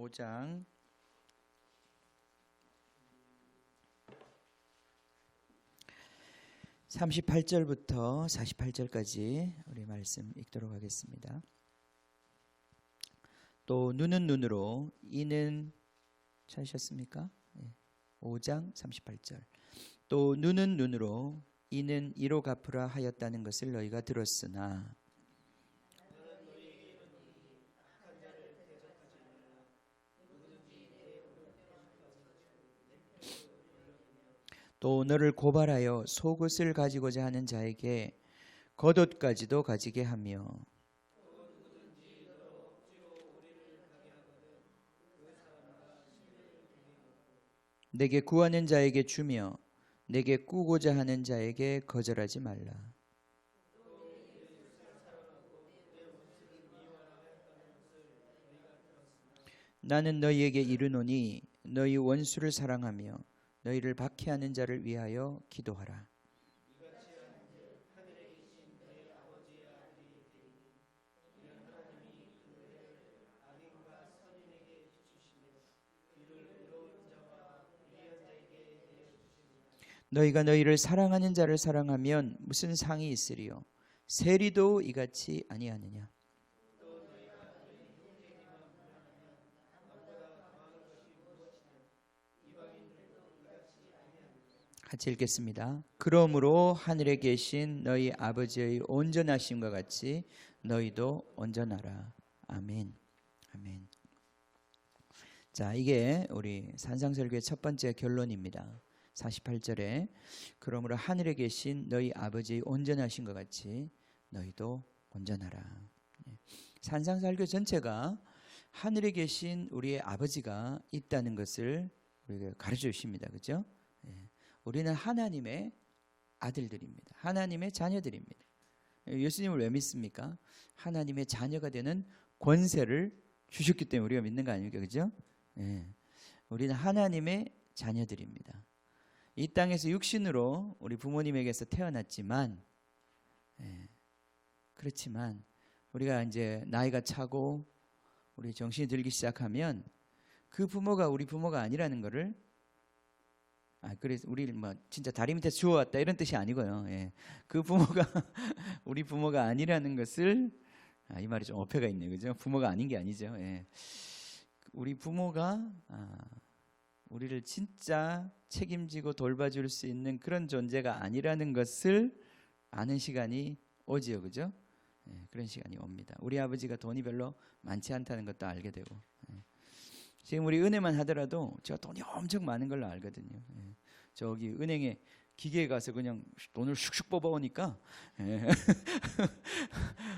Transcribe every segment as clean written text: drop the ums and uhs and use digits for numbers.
5장 38절부터 48절까지 우리 말씀 읽도록 하겠습니다. 또 눈은 눈으로 이는 찾으셨습니까? 5장 38절. 또 눈은 눈으로 이는 이로 갚으라 하였다는 것을 너희가 들었으나 또 너를 고발하여 속옷을 가지고자 하는 자에게 겉옷까지도 가지게 하며 내게 구하는 자에게 주며 내게 꾸고자 하는 자에게 거절하지 말라. 나는 너희에게 이르노니 너희 원수를 사랑하며 너희를 박해하는 자를 위하여 기도하라. 너희가 너희를 사랑하는 자를 사랑하면 무슨 상이 있으리요? 세리도 이같이 아니하느냐? 같이 읽겠습니다. 그러므로 하늘에 계신 너희 아버지의 온전하심과 같이 너희도 온전하라. 아멘. 아멘. 자, 이게 우리 산상설교의 첫 번째 결론입니다. 48절에 그러므로 하늘에 계신 너희 아버지의 온전하신 것 같이 너희도 온전하라. 산상설교 전체가 하늘에 계신 우리의 아버지가 있다는 것을 우리가 가르쳐 주십니다. 그렇죠? 우리는 하나님의 아들들입니다. 하나님의 자녀들입니다. 예수님을 왜 믿습니까? 하나님의 자녀가 되는 권세를 주셨기 때문에 우리가 믿는 거 아닙니까? 그렇죠? 우리는 하나님의 자녀들입니다. 이 땅에서 육신으로 우리 부모님에게서 태어났지만 그렇지만 우리가 이제 나이가 차고 우리 정신이 들기 시작하면 그 부모가 우리 부모가 아니라는 것을 그래서 우리 뭐 진짜 다리 밑에 주워왔다 이런 뜻이 아니고요. 그 부모가 우리 부모가 아니라는 것을 이 말이 좀 어폐가 있네요, 그죠? 부모가 아닌 게 아니죠. 우리 부모가 우리를 진짜 책임지고 돌봐줄 수 있는 그런 존재가 아니라는 것을 아는 시간이 오지요, 그죠? 그런 시간이 옵니다. 우리 아버지가 돈이 별로 많지 않다는 것도 알게 되고. 지금 우리 은행만 하더라도 제가 돈이 엄청 많은 걸로 알거든요. 저기 은행에 기계에 가서 그냥 돈을 슉슉 뽑아오니까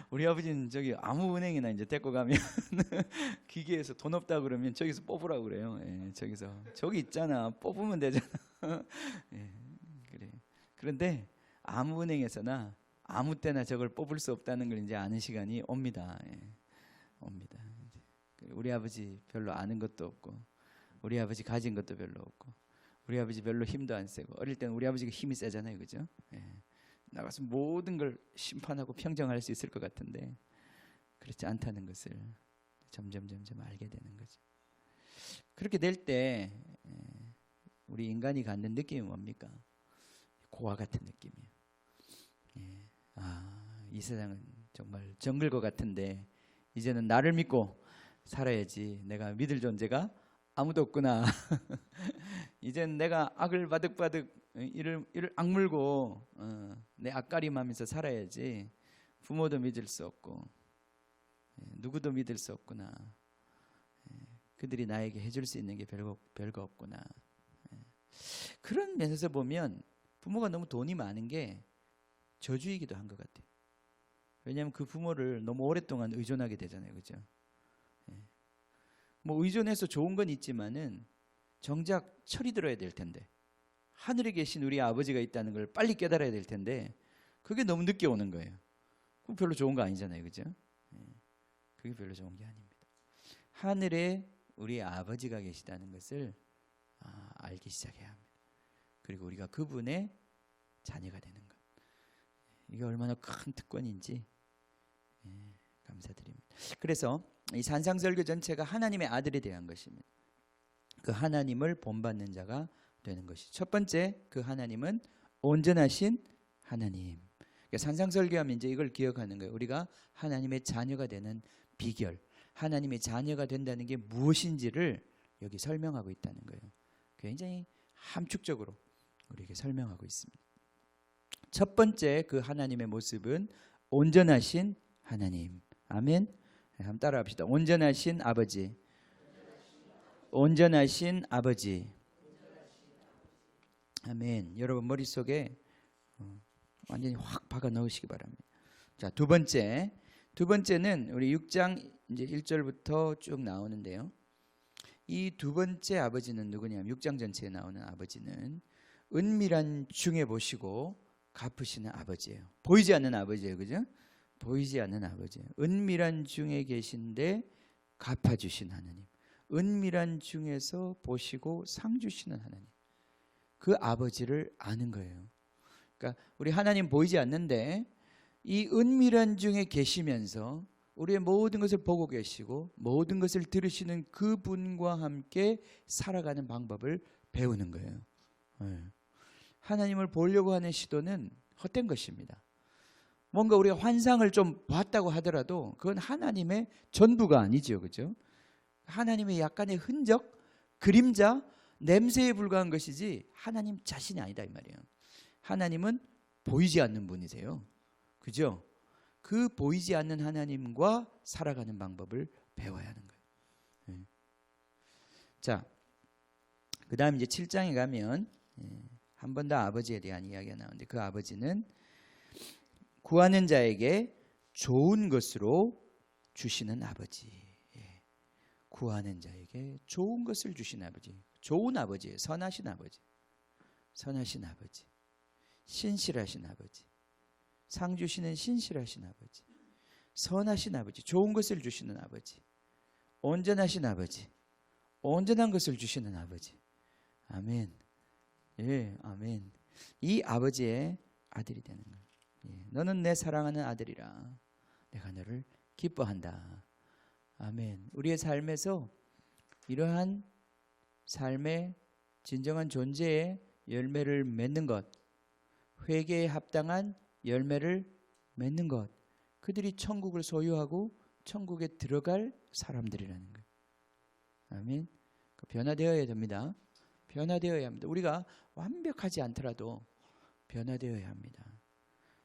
우리 아버지는 저기 아무 은행이나 이제 데리고 가면 기계에서 돈 없다 그러면 저기서 뽑으라고 그래요. 저기서 저기 있잖아 뽑으면 되잖아. 그래. 그런데 아무 은행에서나 아무 때나 저걸 뽑을 수 없다는 걸 이제 아는 시간이 옵니다. 옵니다. 우리 아버지 별로 아는 것도 없고 우리 아버지 가진 것도 별로 없고 우리 아버지 별로 힘도 안 세고 어릴 때는 우리 아버지가 힘이 세잖아요, 그죠? 나가서 모든 걸 심판하고 평정할 수 있을 것 같은데 그렇지 않다는 것을 점점 알게 되는 거죠. 그렇게 될 때 우리 인간이 갖는 느낌이 뭡니까? 고아 같은 느낌이에요. 이 세상은 정말 정글 것 같은데 이제는 나를 믿고 살아야지. 내가 믿을 존재가 아무도 없구나. 이젠 내가 악을 바득바득 이를 악물고 내 악가림하면서 살아야지. 부모도 믿을 수 없고 누구도 믿을 수 없구나. 그들이 나에게 해줄 수 있는 게 별거 없구나. 그런 면에서 보면 부모가 너무 돈이 많은 게 저주이기도 한 것 같아요. 왜냐하면 그 부모를 너무 오랫동안 의존하게 되잖아요, 그죠? 뭐 의존해서 좋은 건 있지만은 정작 철이 들어야 될 텐데 하늘에 계신 우리 아버지가 있다는 걸 빨리 깨달아야 될 텐데 그게 너무 늦게 오는 거예요. 그거 별로 좋은 거 아니잖아요, 그죠? 그게 별로 좋은 게 아닙니다. 하늘에 우리 아버지가 계시다는 것을 알기 시작해야 합니다. 그리고 우리가 그분의 자녀가 되는 것, 이게 얼마나 큰 특권인지 감사드립니다. 그래서 이 산상설교 전체가 하나님의 아들에 대한 것입니다. 그 하나님을 본받는 자가 되는 것이 첫 번째, 그 하나님은 온전하신 하나님. 그러니까 산상설교하면 이제 이걸 기억하는 거예요. 우리가 하나님의 자녀가 되는 비결, 하나님의 자녀가 된다는 게 무엇인지를 여기 설명하고 있다는 거예요. 굉장히 함축적으로 우리에게 설명하고 있습니다. 첫 번째 그 하나님의 모습은 온전하신 하나님. 아멘. 한번 따라합시다. 온전하신 아버지. 온전하신 아버지. 아멘. 여러분 머릿속에 완전히 확 박아 넣으시기 바랍니다. 자, 두 번째는 우리 6장 이제 1절부터 쭉 나오는데요. 이 두 번째 아버지는 누구냐면 6장 전체에 나오는 아버지는 은밀한 중에 보시고 갚으시는 아버지예요. 보이지 않는 아버지예요. 그죠? 보이지 않는 아버지예요. 은밀한 중에 계신데 갚아주신 하나님. 은밀한 중에서 보시고 상 주시는 하나님. 그 아버지를 아는 거예요. 그러니까 우리 하나님 보이지 않는데 이 은밀한 중에 계시면서 우리의 모든 것을 보고 계시고 모든 것을 들으시는 그분과 함께 살아가는 방법을 배우는 거예요. 하나님을 보려고 하는 시도는 헛된 것입니다. 뭔가 우리가 환상을 좀 봤다고 하더라도 그건 하나님의 전부가 아니죠. 그죠? 하나님의 약간의 흔적, 그림자, 냄새에 불과한 것이지 하나님 자신이 아니다 이 말이에요. 하나님은 보이지 않는 분이세요. 그죠? 그 보이지 않는 하나님과 살아가는 방법을 배워야 하는 거예요. 자, 그 다음 이제 7장에 가면 한 번 더 아버지에 대한 이야기가 나오는데 그 아버지는 구하는 자에게 좋은 것으로 주시는 아버지. 구하는 자에게 좋은 것을 주시는 아버지. 좋은 아버지예요. 선하신 아버지. 선하신 아버지. 신실하신 아버지. 상 주시는 신실하신 아버지. 선하신 아버지. 좋은 것을 주시는 아버지. 온전하신 아버지. 온전한 것을 주시는 아버지. 아멘. 예, 아멘. 이 아버지의 아들이 되는 거예요. 예, 너는 내 사랑하는 아들이라. 내가 너를 기뻐한다. 아멘. 우리의 삶에서 이러한 삶의 진정한 존재의 열매를 맺는 것, 회개에 합당한 열매를 맺는 것, 그들이 천국을 소유하고 천국에 들어갈 사람들이라는 거예요. 아멘. 변화되어야 됩니다. 변화되어야 합니다. 우리가 완벽하지 않더라도 변화되어야 합니다.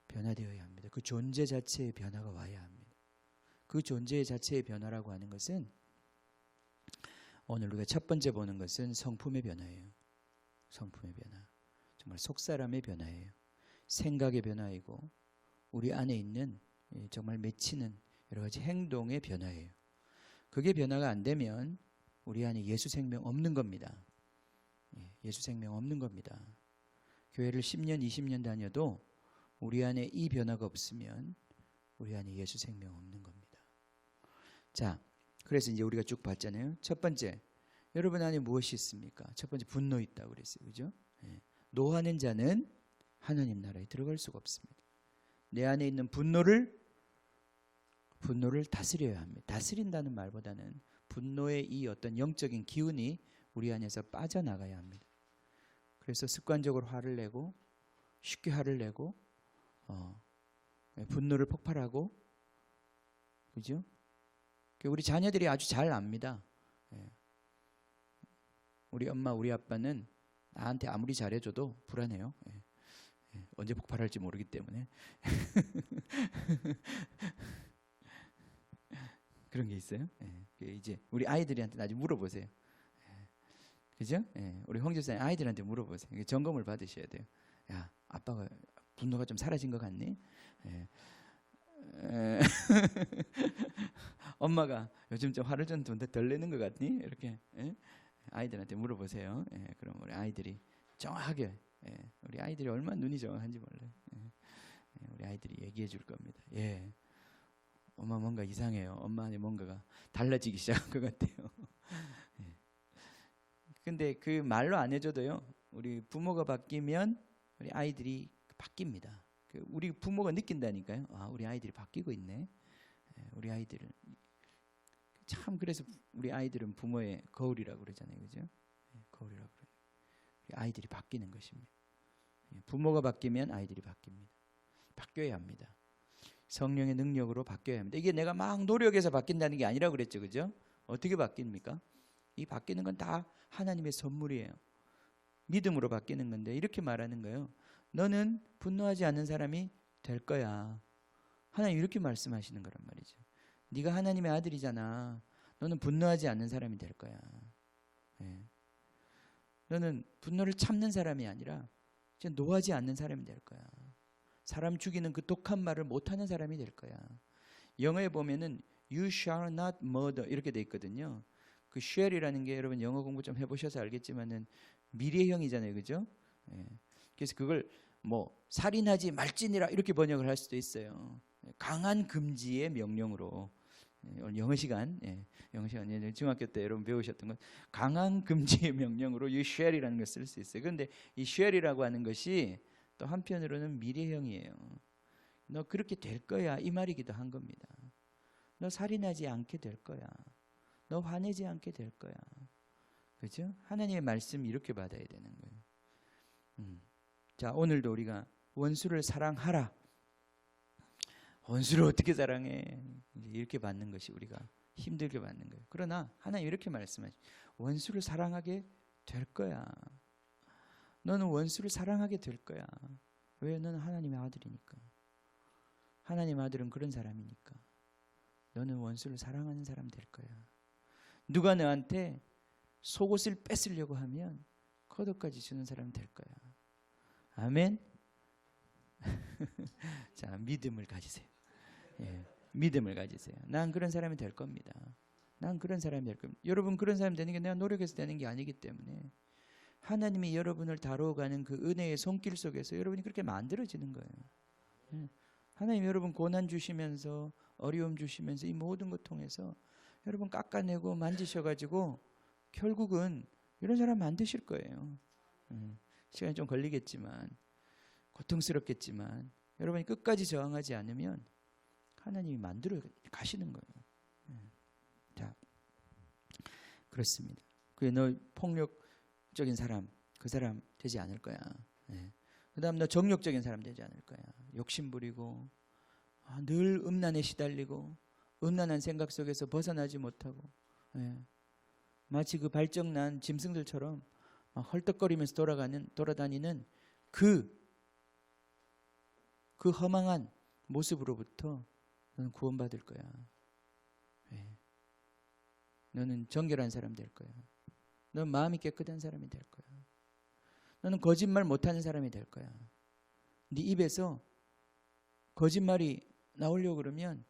변화되어야 합니다. 그 존재 자체의 변화가 와야 합니다. 그 존재 자체의 변화라고 하는 것은 오늘 우리가 첫 번째 보는 것은 성품의 변화예요. 성품의 변화. 정말 속사람의 변화예요. 생각의 변화이고 우리 안에 있는 정말 맺히는 여러 가지 행동의 변화예요. 그게 변화가 안 되면 우리 안에 예수 생명 없는 겁니다. 예수 생명 없는 겁니다. 교회를 10년, 20년 다녀도 우리 안에 이 변화가 없으면 우리 안에 예수 생명 없는 겁니다. 자, 그래서 이제 우리가 쭉 봤잖아요. 첫 번째, 여러분 안에 무엇이 있습니까? 첫 번째, 분노 있다고 그랬어요. 그죠? 노하는 자는 하나님 나라에 들어갈 수가 없습니다. 내 안에 있는 분노를 다스려야 합니다. 다스린다는 말보다는 분노의 이 어떤 영적인 기운이 우리 안에서 빠져나가야 합니다. 그래서 습관적으로 화를 내고 쉽게 화를 내고 분노를 폭발하고, 그죠? 우리 자녀들이 아주 잘 압니다. 우리 엄마 우리 아빠는 나한테 아무리 잘해줘도 불안해요. 언제 폭발할지 모르기 때문에 그런 게 있어요. 이제 우리 아이들한테 나중에 물어보세요. 그죠? 우리 홍 집사님 아이들한테 물어보세요. 점검을 받으셔야 돼요. 야, 아빠가 분노가 좀 사라진 것 같니? 엄마가 요즘 좀 화를 좀 덜 내는 것 같니? 이렇게 아이들한테 물어보세요. 그럼 우리 아이들이 정확하게, 우리 아이들이 얼마나 눈이 정확한지 몰라요. 우리 아이들이 얘기해 줄 겁니다. 예, 엄마 뭔가 이상해요. 엄마 안에 뭔가가 달라지기 시작한 것 같아요. 근데 그 말로 안 해줘도요, 우리 부모가 바뀌면 우리 아이들이 바뀝니다. 우리 부모가 느낀다니까요. 아, 우리 아이들이 바뀌고 있네. 우리 아이들은 참 그래서 우리 아이들은 부모의 거울이라고 그러잖아요, 그죠? 거울이라고 그래요. 아이들이 바뀌는 것입니다. 부모가 바뀌면 아이들이 바뀝니다. 바뀌어야 합니다. 성령의 능력으로 바뀌어야 합니다. 이게 내가 막 노력해서 바뀐다는 게 아니라고 그랬죠, 그죠? 어떻게 바뀝니까? 이 바뀌는 건 다 하나님의 선물이에요. 믿음으로 바뀌는 건데 이렇게 말하는 거예요. 너는 분노하지 않는 사람이 될 거야. 하나님 이렇게 말씀하시는 거란 말이죠. 네가 하나님의 아들이잖아. 너는 분노하지 않는 사람이 될 거야. 예. 너는 분노를 참는 사람이 아니라 이제 노하지 않는 사람이 될 거야. 사람 죽이는 그 독한 말을 못하는 사람이 될 거야. 영어에 보면은 You shall not murder 이렇게 돼 있거든요. 그 shall이라는 게 여러분 영어 공부 좀 해보셔서 알겠지만은 미래형이잖아요, 그죠? 예. 그래서 그걸 뭐 살인하지 말지니라 이렇게 번역을 할 수도 있어요. 강한 금지의 명령으로. 오늘 영어 시간, 영어 시간 중학교 때 여러분 배우셨던 건 강한 금지의 명령으로 you shall이라는 걸 쓸 수 있어요. 그런데 이 shall이라고 하는 것이 또 한편으로는 미래형이에요. 너 그렇게 될 거야 이 말이기도 한 겁니다. 너 살인하지 않게 될 거야. 너 화내지 않게 될 거야. 그렇죠? 하나님의 말씀 이렇게 받아야 되는 거예요. 자, 오늘도 우리가 원수를 사랑하라. 원수를 어떻게 사랑해? 이렇게 받는 것이 우리가 힘들게 받는 거예요. 그러나 하나님 이렇게 말씀하시죠. 원수를 사랑하게 될 거야. 너는 원수를 사랑하게 될 거야. 왜? 너는 하나님의 아들이니까. 하나님의 아들은 그런 사람이니까. 너는 원수를 사랑하는 사람 될 거야. 누가 너한테 속옷을 뺏으려고 하면 겉옷까지 주는 사람 될 거야. 아멘. 자, 믿음을 가지세요. 믿음을 가지세요. 난 그런 사람이 될 겁니다. 난 그런 사람이 될 겁니다. 여러분 그런 사람이 되는 게 내가 노력해서 되는 게 아니기 때문에 하나님이 여러분을 다루어가는 그 은혜의 손길 속에서 여러분이 그렇게 만들어지는 거예요. 하나님 여러분 고난 주시면서 어려움 주시면서 이 모든 것 통해서 여러분 깎아내고 만지셔가지고 결국은 이런 사람 만드실 거예요. 시간이 좀 걸리겠지만 고통스럽겠지만 여러분이 끝까지 저항하지 않으면 하나님이 만들어 가시는 거예요. 자, 그렇습니다. 그게 너 폭력적인 사람, 그 사람 되지 않을 거야. 그 다음 너 정욕적인 사람 되지 않을 거야. 욕심 부리고 늘 음란에 시달리고 음란한 생각 속에서 벗어나지 못하고 마치 그 발정난 짐승들처럼 막 헐떡거리면서 돌아다니는 그 허망한 모습으로부터 너는 구원받을 거야. 너는 정결한 사람 될 거야. 너는 마음이 깨끗한 사람이 될 거야. 너는 거짓말 못하는 사람이 될 거야. 네 입에서 거짓말이 나오려고 그러면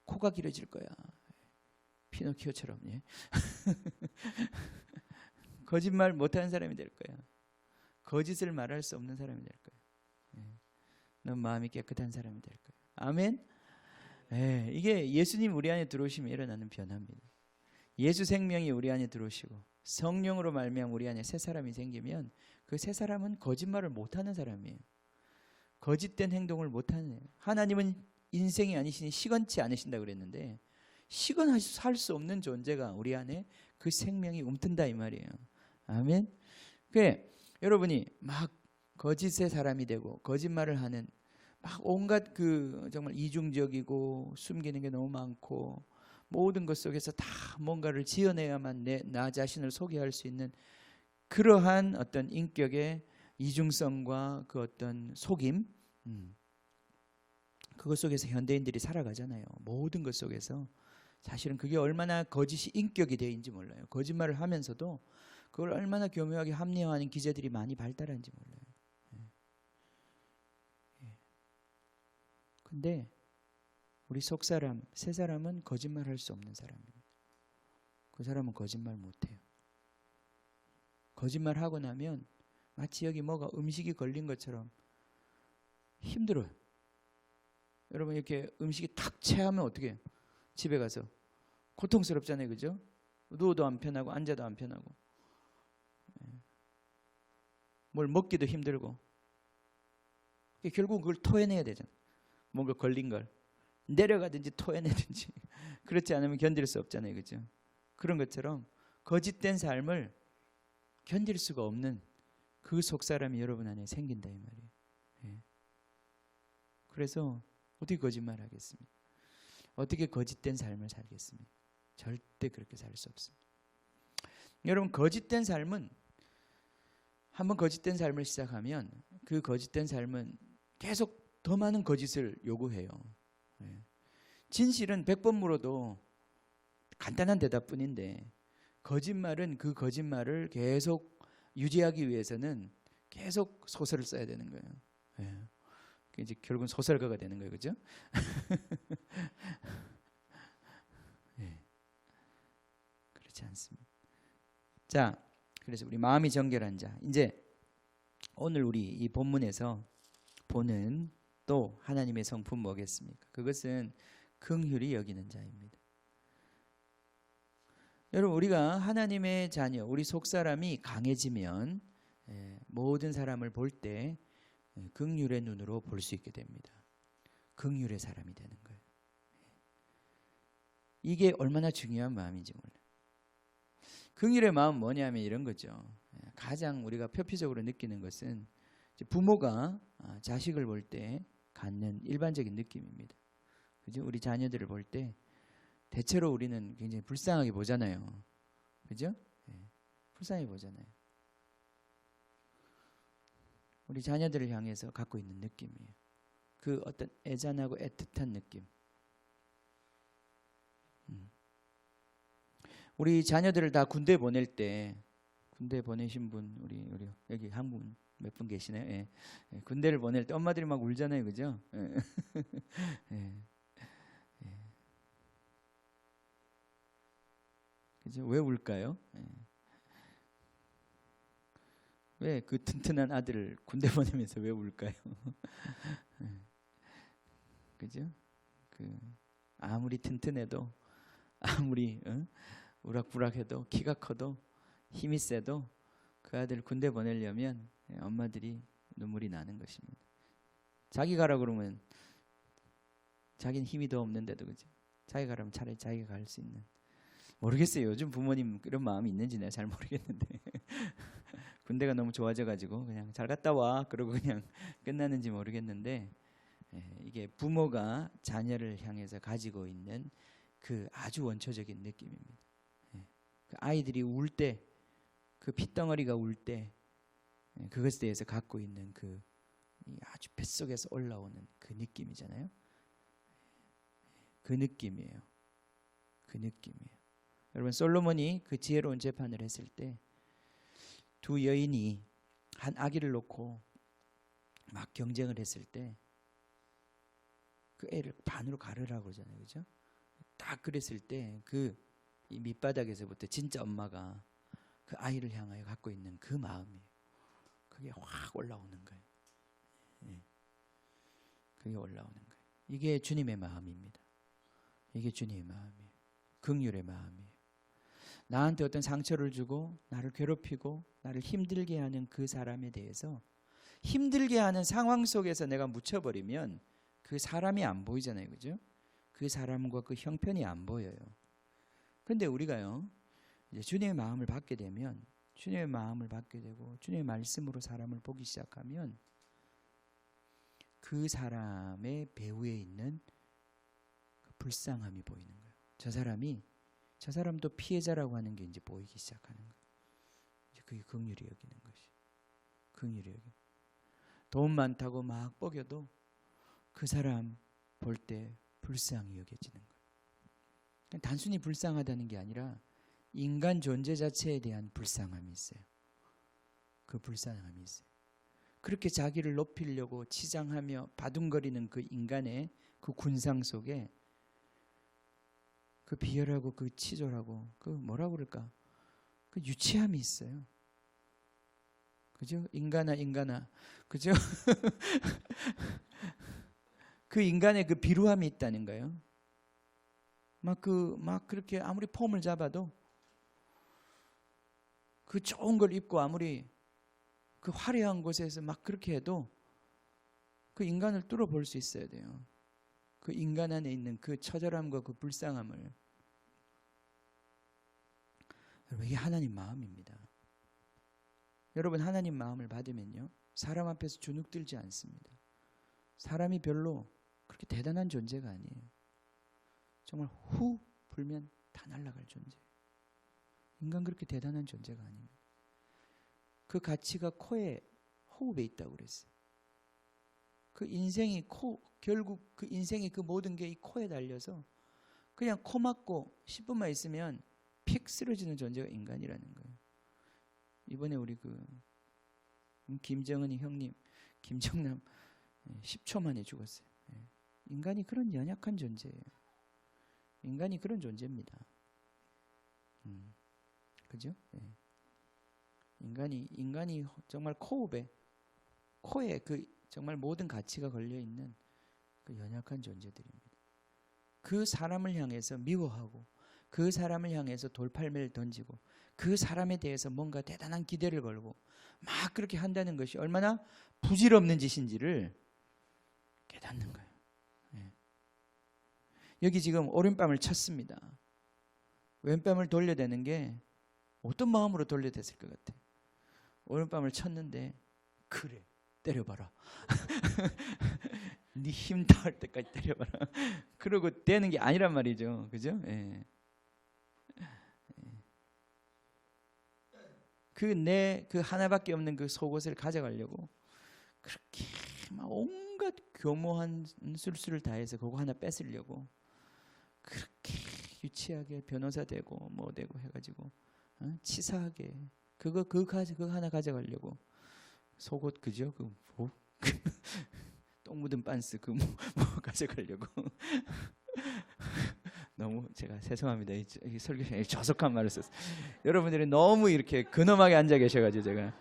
코가 길어질 거야. 피노키오처럼. 거짓말 못하는 사람이 될 거야. 거짓을 말할 수 없는 사람이 될 거야. 넌 마음이 깨끗한 사람이 될 거야. 아멘. 이게 예수님 우리 안에 들어오시면 일어나는 변화입니다. 예수 생명이 우리 안에 들어오시고 성령으로 말미암아 우리 안에 새 사람이 생기면 그 새 사람은 거짓말을 못하는 사람이에요. 거짓된 행동을 못하는. 하나님은 인생이 아니시니 시건치 않으신다고 그랬는데 시건할 수 없는 존재가 우리 안에 그 생명이 움튼다 이 말이에요. 아멘. 그러니까 여러분이 막 거짓의 사람이 되고 거짓말을 하는 막 온갖 그 정말 이중적이고 숨기는 게 너무 많고 모든 것 속에서 다 뭔가를 지어내야만 나 자신을 소개할 수 있는 그러한 어떤 인격의 이중성과 그 어떤 속임, 그것 속에서 현대인들이 살아가잖아요. 모든 것 속에서 사실은 그게 얼마나 거짓이 인격이 되어있는지 몰라요. 거짓말을 하면서도 그걸 얼마나 교묘하게 합리화하는 기제들이 많이 발달한지 몰라요. 근데 우리 속사람, 새 사람은 거짓말할 수 없는 사람입니다. 그 사람은 거짓말 못해요. 거짓말하고 나면 마치 여기 뭐가 음식이 걸린 것처럼 힘들어요. 여러분 이렇게 음식이 탁 체하면 어떻게 해요? 집에 가서 고통스럽잖아요, 그죠? 누워도 안 편하고 앉아도 안 편하고 뭘 먹기도 힘들고 결국 그걸 토해내야 되잖아요. 뭔가 걸린 걸 내려가든지 토해내든지 그렇지 않으면 견딜 수 없잖아요. 그죠? 그런 것처럼 거짓된 삶을 견딜 수가 없는 그 속사람이 여러분 안에 생긴다 이 말이에요. 예. 그래서 어떻게 거짓말 하겠습니까? 어떻게 거짓된 삶을 살겠습니까? 절대 그렇게 살 수 없습니다. 여러분, 거짓된 삶은 한번 거짓된 삶을 시작하면 그 거짓된 삶은 계속 더 많은 거짓을 요구해요. 예. 진실은 100번 물어도 간단한 대답뿐인데 거짓말은 그 거짓말을 계속 유지하기 위해서는 계속 소설을 써야 되는 거예요. 예. 이제 결국은 소설가가 되는 거예요. 그죠? 예. 그렇지 않습니다. 자, 그래서 우리 마음이 정결한 자. 이제 오늘 우리 이 본문에서 보는 또 하나님의 성품 뭐겠습니까? 그것은 긍휼히 여기는 자입니다. 여러분, 우리가 하나님의 자녀, 우리 속사람이 강해지면 모든 사람을 볼 때 긍휼의 눈으로 볼 수 있게 됩니다. 긍휼의 사람이 되는 거예요. 이게 얼마나 중요한 마음인지 몰라요. 긍휼의 마음 뭐냐면 이런 거죠. 가장 우리가 표피적으로 느끼는 것은 부모가 자식을 볼 때 갖는 일반적인 느낌입니다. 그죠? 우리 자녀들을 볼 때 대체로 우리는 굉장히 불쌍하게 보잖아요. 그죠? 네. 불쌍하게 보잖아요. 우리 자녀들을 향해서 갖고 있는 느낌이에요. 그 어떤 애잔하고 애틋한 느낌. 우리 자녀들을 다 군대 보낼 때, 군대 보내신 분 우리 여기 한 분 몇 분 계시네요. 예. 예. 군대를 보낼 때 엄마들이 막 울잖아요, 그죠? 예. 예. 예. 그죠? 왜 울까요? 예. 왜 그 튼튼한 아들을 군대 보내면서 왜 울까요? 예. 그죠? 그 아무리 튼튼해도 아무리 우락부락해도 키가 커도 힘이 세도 그 아들 군대 보내려면 엄마들이 눈물이 나는 것입니다. 자기 가라 그러면 자기는 힘이 더 없는데도 그죠? 자기 가라면 차라리 자기가 갈 수 있는. 모르겠어요. 요즘 부모님 그런 마음이 있는지 내가 잘 모르겠는데 군대가 너무 좋아져가지고 그냥 잘 갔다 와 그러고 그냥 끝나는지 모르겠는데 이게 부모가 자녀를 향해서 가지고 있는 그 아주 원초적인 느낌입니다. 그 아이들이 울 때, 그 핏덩어리가 울 때 그것에 대해서 갖고 있는 그 아주 뱃속에서 올라오는 그 느낌이잖아요. 그 느낌이에요. 그 느낌이에요. 여러분, 솔로몬이 그 지혜로운 재판을 했을 때 두 여인이 한 아기를 놓고 막 경쟁을 했을 때 그 애를 반으로 가르라고 그러잖아요. 그죠? 딱 그랬을 때 그 이 밑바닥에서부터 진짜 엄마가 그 아이를 향하여 갖고 있는 그 마음이에요. 그게 확 올라오는 거예요. 예. 그게 올라오는 거예요. 이게 주님의 마음입니다. 이게 주님의 마음이에요. 긍휼의 마음이에요. 나한테 어떤 상처를 주고 나를 괴롭히고 나를 힘들게 하는 그 사람에 대해서 힘들게 하는 상황 속에서 내가 묻혀버리면 그 사람이 안 보이잖아요. 그죠? 그 사람과 그 형편이 안 보여요. 근데 우리가요, 이제 주님의 마음을 받게 되면, 주님의 마음을 받게 되고 주님의 말씀으로 사람을 보기 시작하면 그 사람의 배후에 있는 그 불쌍함이 보이는 거예요. 저 사람도 피해자라고 하는 게 이제 보이기 시작하는 거예요. 이제 그게 긍휼히 여기는 것이. 긍휼히 여기. 돈 많다고 막 뻐겨도 그 사람 볼 때 불쌍히 여겨지는 거예요. 단순히 불쌍하다는 게 아니라 인간 존재 자체에 대한 불쌍함이 있어요. 그 불쌍함이 있어요. 그렇게 자기를 높이려고 치장하며 바둥거리는 그 인간의 그 군상 속에 그 비열하고 그 치졸하고 그 뭐라고 그럴까? 그 유치함이 있어요. 그죠? 인간아. 그죠? 그 인간의 그 비루함이 있다는 거예요. 막 그렇게 아무리 폼을 잡아도 그 좋은 걸 입고 아무리 그 화려한 곳에서 막 그렇게 해도 그 인간을 뚫어볼 수 있어야 돼요. 그 인간 안에 있는 그 처절함과 그 불쌍함을, 여러분 이게 하나님 마음입니다. 여러분 하나님 마음을 받으면요 사람 앞에서 주눅들지 않습니다. 사람이 별로 그렇게 대단한 존재가 아니에요. 정말 후 불면 다 날아갈 존재. 인간 그렇게 대단한 존재가 아닙니다. 그 가치가 코에 호흡에 있다고 그랬어요. 그 인생이 결국 그 인생의 그 모든 게 이 코에 달려서 그냥 코 막고 10분만 있으면 픽 쓰러지는 존재가 인간이라는 거예요. 이번에 우리 김정은이 형님, 김정남 10초 만에 죽었어요. 인간이 그런 연약한 존재예요. 인간이 그런 존재입니다. 그죠? 인간이 정말 코에 그 정말 모든 가치가 걸려 있는 그 연약한 존재들입니다. 그 사람을 향해서 미워하고 그 사람을 향해서 돌팔매를 던지고 그 사람에 대해서 뭔가 대단한 기대를 걸고 막 그렇게 한다는 것이 얼마나 부질없는 짓인지를 깨닫는 거예요. 여기 지금 오른뺨을 쳤습니다. 왼뺨을 돌려대는 게 어떤 마음으로 돌려댔을 것 같아? 오른뺨을 쳤는데 그래 때려봐라. 네 힘 닿을 때까지 때려봐라. 그러고 되는 게 아니란 말이죠. 그죠? 그 하나밖에 없는 그 속옷을 가져가려고 그렇게 막 온갖 교모한 술수를 다해서 그거 하나 뺏으려고 그렇게 유치하게 변호사 되고 뭐 되고 해가지고 치사하게 그거 하나 가져가려고 속옷 그죠? 똥 묻은 빤스 뭐 가져가려고 너무 제가 죄송합니다. 이 설교에 조속한 말을 썼어요. 여러분들이 너무 이렇게 근엄하게 앉아 계셔가지고 제가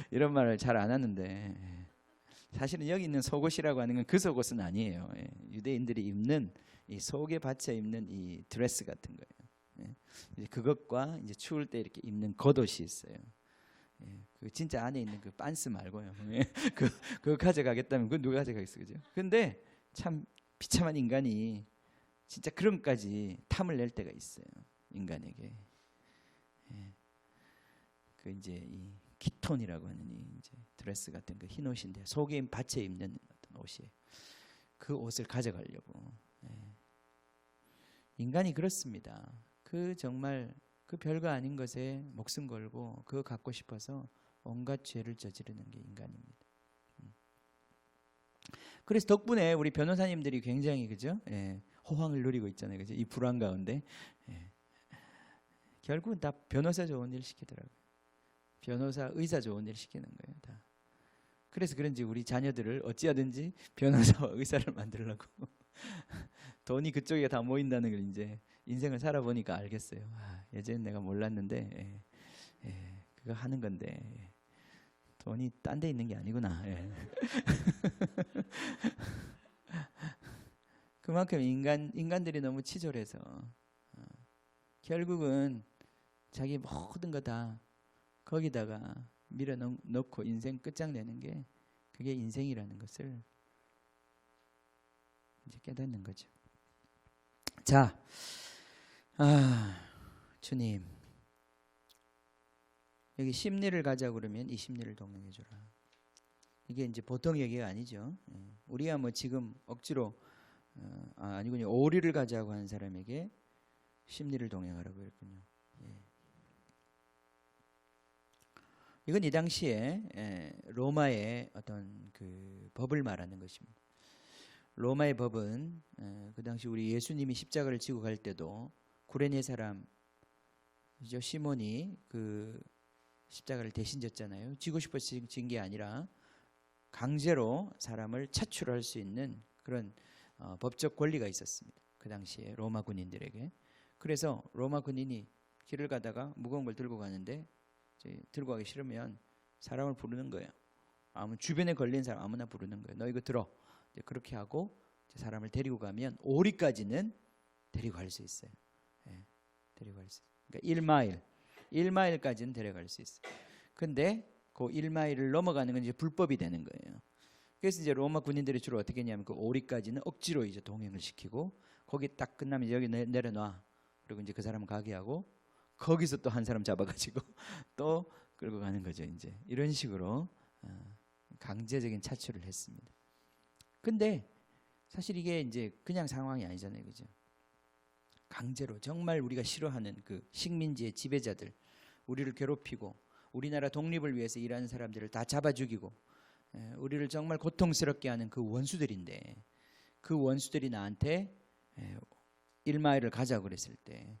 이런 말을 잘 안 하는데 사실은 여기 있는 속옷이라고 하는 건 그 속옷은 아니에요. 유대인들이 입는 이 속에 받쳐 입는 이 드레스 같은 거예요. 이제 그것과 이제 추울 때 이렇게 입는 겉옷이 있어요. 그 진짜 안에 있는 그 빤스 말고요. 그거 가져가겠다면 그 누가 가져가겠어, 그죠? 근데 참 비참한 인간이 진짜 그런까지 탐을 낼 때가 있어요. 인간에게. 그 이제 이 키톤이라고 하는 이 이제 드레스 같은 그 흰 옷인데 속에 받쳐 입는 어떤 옷이에요. 그 옷을 가져가려고. 인간이 그렇습니다. 그 정말 그 별거 아닌 것에 목숨 걸고 그거 갖고 싶어서 온갖 죄를 저지르는 게 인간입니다. 그래서 덕분에 우리 변호사님들이 굉장히 그죠? 호황을 누리고 있잖아요. 그죠? 이 불안 가운데 결국은 다 변호사 좋은 일 시키더라고요. 변호사, 의사 좋은 일 시키는 거예요. 다. 그래서 그런지 우리 자녀들을 어찌하든지 변호사와 의사를 만들려고 돈이 그쪽에 다 모인다는 걸 이제 인생을 살아보니까 알겠어요. 예전엔 내가 몰랐는데 그거 하는 건데 돈이 딴 데 있는 게 아니구나. 그만큼 인간들이 너무 치졸해서 결국은 자기 모든 거 다 거기다가 밀어넣고 인생 끝장내는 게 그게 인생이라는 것을 이제 깨닫는 거죠. 자, 주님 여기 심리를 가자 그러면 이 심리를 동행해 주라. 이게 이제 보통 얘기가 아니죠. 우리가 뭐 지금 억지로 아니군요. 오리를 가자고 하는 사람에게 심리를 동행하라고 했군요. 이건 이 당시에 로마의 어떤 그 법을 말하는 것입니다. 로마의 법은 그 당시 우리 예수님이 십자가를 지고 갈 때도 구레네 사람이죠. 시몬이 그 십자가를 대신 졌잖아요. 지고 싶어서 진 게 아니라 강제로 사람을 차출할 수 있는 그런 법적 권리가 있었습니다. 그 당시에 로마 군인들에게. 그래서 로마 군인이 길을 가다가 무거운 걸 들고 가는데 들고 가기 싫으면 사람을 부르는 거예요. 주변에 걸린 사람 아무나 부르는 거예요. 너 이거 들어. 그렇게 하고 사람을 데리고 가면 오리까지는 데리고 갈 수 있어요. 데리고 갈 수 있어요. 그러니까 1마일까지는 데려갈 수 있어요. 근데 그 1마일을 넘어가는 건 이제 불법이 되는 거예요. 그래서 이제 로마 군인들이 주로 어떻게 했냐면 그 오리까지는 억지로 이제 동행을 시키고 거기 딱 끝나면 여기 내려놔. 그리고 이제 그 사람은 가게 하고 거기서 또 한 사람 잡아가지고 또 끌고 가는 거죠. 이제 이런 식으로 강제적인 차출을 했습니다. 근데 사실 이게 이제 그냥 상황이 아니잖아요, 그죠? 강제로 정말 우리가 싫어하는 그 식민지의 지배자들, 우리를 괴롭히고 우리나라 독립을 위해서 일하는 사람들을 다 잡아 죽이고 우리를 정말 고통스럽게 하는 그 원수들인데 그 원수들이 나한테 1마일을 가자고 그랬을 때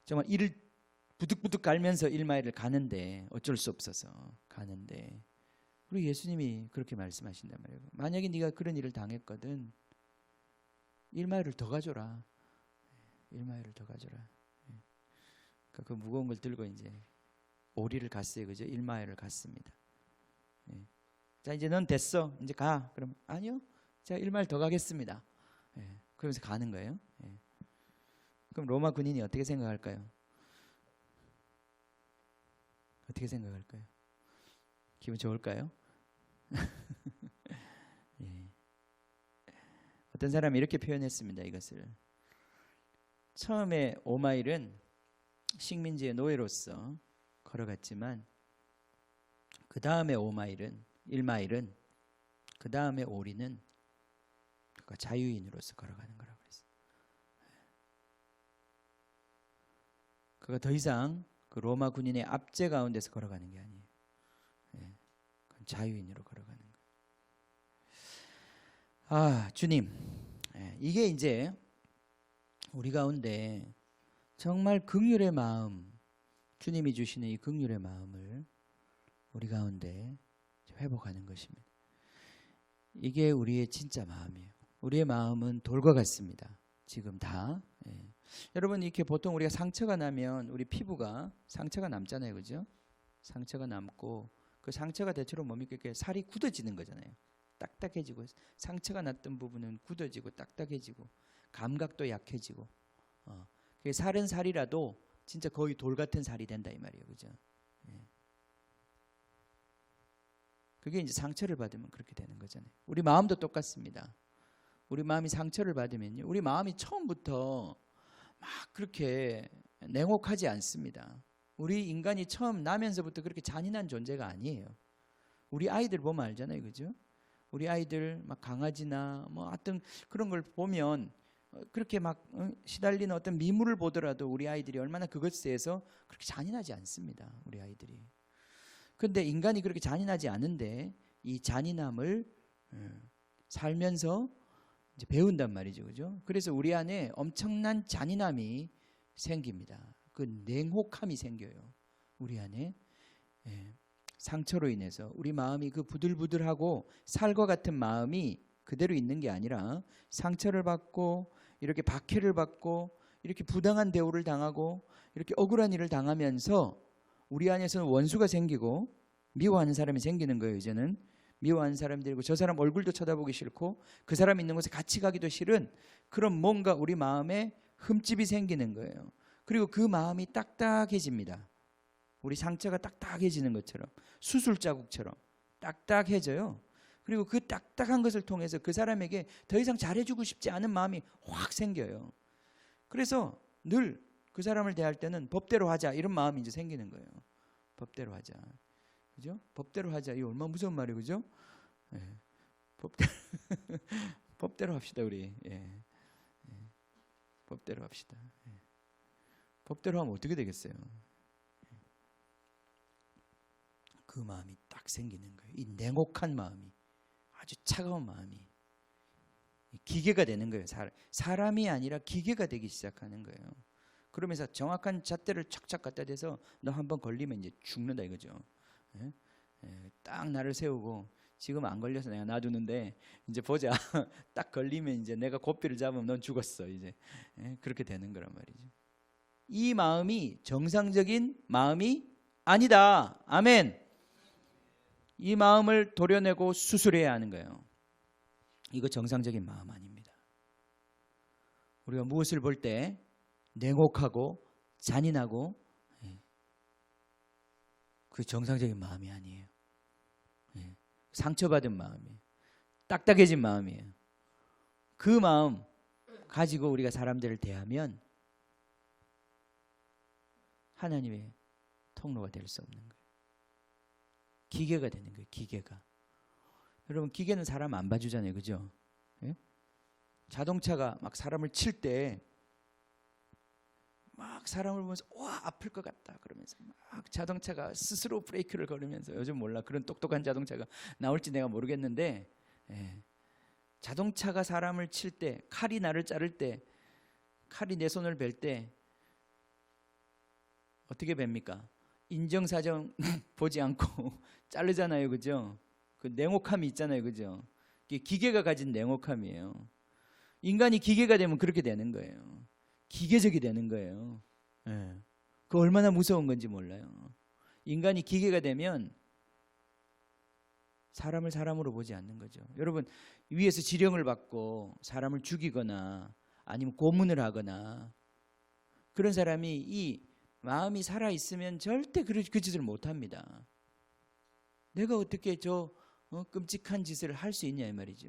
정말 이를 부득부득 갈면서 1마일을 가는데 어쩔 수 없어서 가는데 우리 예수님이 그렇게 말씀하신단 말이에요. 만약에 네가 그런 일을 당했거든 1마일을 더 가져라. 1마일을 더 가져라. 그러니까 그 무거운 걸 들고 이제 오리를 갔어요. 그죠? 1마일을 갔습니다. 자, 이제 넌 됐어. 이제 가. 그럼 아니요. 제가 1마일 더 가겠습니다. 그러면서 가는 거예요. 그럼 로마 군인이 어떻게 생각할까요? 어떻게 생각할까요? 기분 좋을까요? 어떤 사람이 이렇게 표현했습니다. 이것을 처음에 5마일은 식민지의 노예로서 걸어갔지만 그 다음에 1마일은 그 다음에 오리는 그가 자유인으로서 걸어가는 거라고 그랬어요. 그가 더 이상 그 로마 군인의 압제 가운데서 걸어가는 게 아니에요. 그건 자유인으로 걸어가는 거예요. 아, 주님, 이게 이제 우리 가운데 정말 긍휼의 마음, 주님이 주시는 이 긍휼의 마음을 우리 가운데 회복하는 것입니다. 이게 우리의 진짜 마음이에요. 우리의 마음은 돌과 같습니다. 지금 다. 여러분 이렇게 보통 우리가 상처가 나면 우리 피부가 상처가 남잖아요, 그죠? 상처가 남고 그 상처가 대체로 뭡니까? 이렇게 살이 굳어지는 거잖아요. 딱딱해지고 상처가 났던 부분은 굳어지고 딱딱해지고 감각도 약해지고 살은 살이라도 진짜 거의 돌 같은 살이 된다 이 말이에요, 그죠? 그게 이제 상처를 받으면 그렇게 되는 거잖아요. 우리 마음도 똑같습니다. 우리 마음이 상처를 받으면요, 우리 마음이 처음부터 막 그렇게 냉혹하지 않습니다. 우리 인간이 처음 나면서부터 그렇게 잔인한 존재가 아니에요. 우리 아이들 보면 알잖아요, 그죠? 우리 아이들 막 강아지나 뭐 하여튼 그런 걸 보면 그렇게 막 시달리는 어떤 미물을 보더라도 우리 아이들이 얼마나 그것에 대해서 그렇게 잔인하지 않습니다. 우리 아이들이. 근데 인간이 그렇게 잔인하지 않은데 이 잔인함을 살면서 이제 배운단 말이죠, 그죠? 그래서 우리 안에 엄청난 잔인함이 생깁니다. 그 냉혹함이 생겨요. 우리 안에 상처로 인해서 우리 마음이 그 부들부들하고 살과 같은 마음이 그대로 있는 게 아니라 상처를 받고 이렇게 박해를 받고 이렇게 부당한 대우를 당하고 이렇게 억울한 일을 당하면서 우리 안에서는 원수가 생기고 미워하는 사람이 생기는 거예요. 이제는 미워하는 사람들이고 저 사람 얼굴도 쳐다보기 싫고 그 사람 있는 곳에 같이 가기도 싫은 그런 뭔가 우리 마음에 흠집이 생기는 거예요. 그리고 그 마음이 딱딱해집니다. 우리 상처가 딱딱해지는 것처럼 수술 자국처럼 딱딱해져요. 그리고 그 딱딱한 것을 통해서 그 사람에게 더 이상 잘해주고 싶지 않은 마음이 확 생겨요. 그래서 늘 그 사람을 대할 때는 법대로 하자 이런 마음이 이제 생기는 거예요. 법대로 하자, 그죠? 법대로 하자. 이거 얼마나 무서운 말이에요, 그죠? 법대로 합시다 우리. 법대로 합시다. 법대로 하면 어떻게 되겠어요? 그 마음이 딱 생기는 거예요. 이 냉혹한 마음이, 아주 차가운 마음이 기계가 되는 거예요. 사람이 아니라 기계가 되기 시작하는 거예요. 그러면서 정확한 잣대를 착착 갖다 대서 너 한번 걸리면 이제 죽는다 이거죠. 딱 나를 세우고 지금 안 걸려서 내가 놔두는데 이제 보자. 딱 걸리면 이제 내가 고삐를 잡으면 넌 죽었어 이제. 그렇게 되는 거란 말이죠. 이 마음이 정상적인 마음이 아니다. 아멘. 이 마음을 도려내고 수술해야 하는 거예요. 이거 정상적인 마음 아닙니다. 우리가 무엇을 볼 때 냉혹하고 잔인하고 그 정상적인 마음이 아니에요. 상처받은 마음이에요. 딱딱해진 마음이에요. 그 마음 가지고 우리가 사람들을 대하면 하나님의 통로가 될 수 없는 거예요. 기계가 되는 거예요. 기계가. 여러분 기계는 사람 안 봐주잖아요. 그죠? 예? 자동차가 막 사람을 칠 때 막 사람을 보면서 와 아플 것 같다 그러면서 막 자동차가 스스로 브레이크를 걸으면서, 요즘 몰라 그런 똑똑한 자동차가 나올지 내가 모르겠는데, 예. 자동차가 사람을 칠 때, 칼이 나를 자를 때, 칼이 내 손을 벨 때 어떻게 뵙니까? 인정사정 보지 않고 자르잖아요. 그죠? 그 냉혹함이 있잖아요. 그죠? 이게 기계가 가진 냉혹함이에요. 인간이 기계가 되면 그렇게 되는 거예요. 기계적이 되는 거예요. 예. 그 얼마나 무서운 건지 몰라요. 인간이 기계가 되면 사람을 사람으로 보지 않는 거죠. 여러분 위에서 지령을 받고 사람을 죽이거나 아니면 고문을 하거나 그런 사람이 이 마음이 살아 있으면 절대 그 짓을 못 합니다. 내가 어떻게 저 끔찍한 짓을 할 수 있냐 이 말이죠.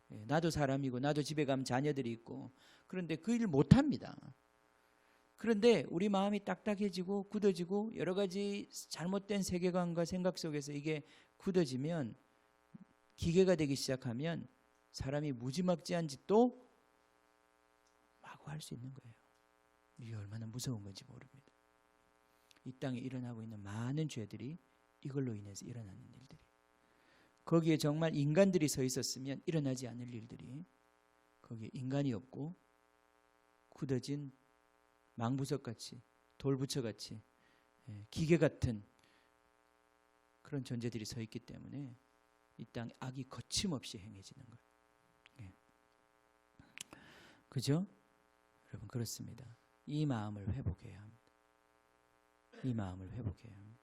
나도 사람이고 나도 집에 가면 자녀들이 있고 그런데 그 일을 못 합니다. 그런데 우리 마음이 딱딱해지고 굳어지고 여러 가지 잘못된 세계관과 생각 속에서 이게 굳어지면, 기계가 되기 시작하면 사람이 무지막지한 짓도 마구 할 수 있는 거예요. 이게 얼마나 무서운 건지 모릅니다. 이 땅에 일어나고 있는 많은 죄들이 이걸로 인해서 일어나는 일들이, 거기에 정말 인간들이 서 있었으면 일어나지 않을 일들이, 거기에 인간이 없고 굳어진 망부석같이 돌부처같이 기계 같은 그런 존재들이 서 있기 때문에 이 땅에 악이 거침없이 행해지는 거예요. 예. 그죠? 여러분 그렇습니다. 이 마음을 회복해야 합니다. 이 마음을 회복해야 합니다.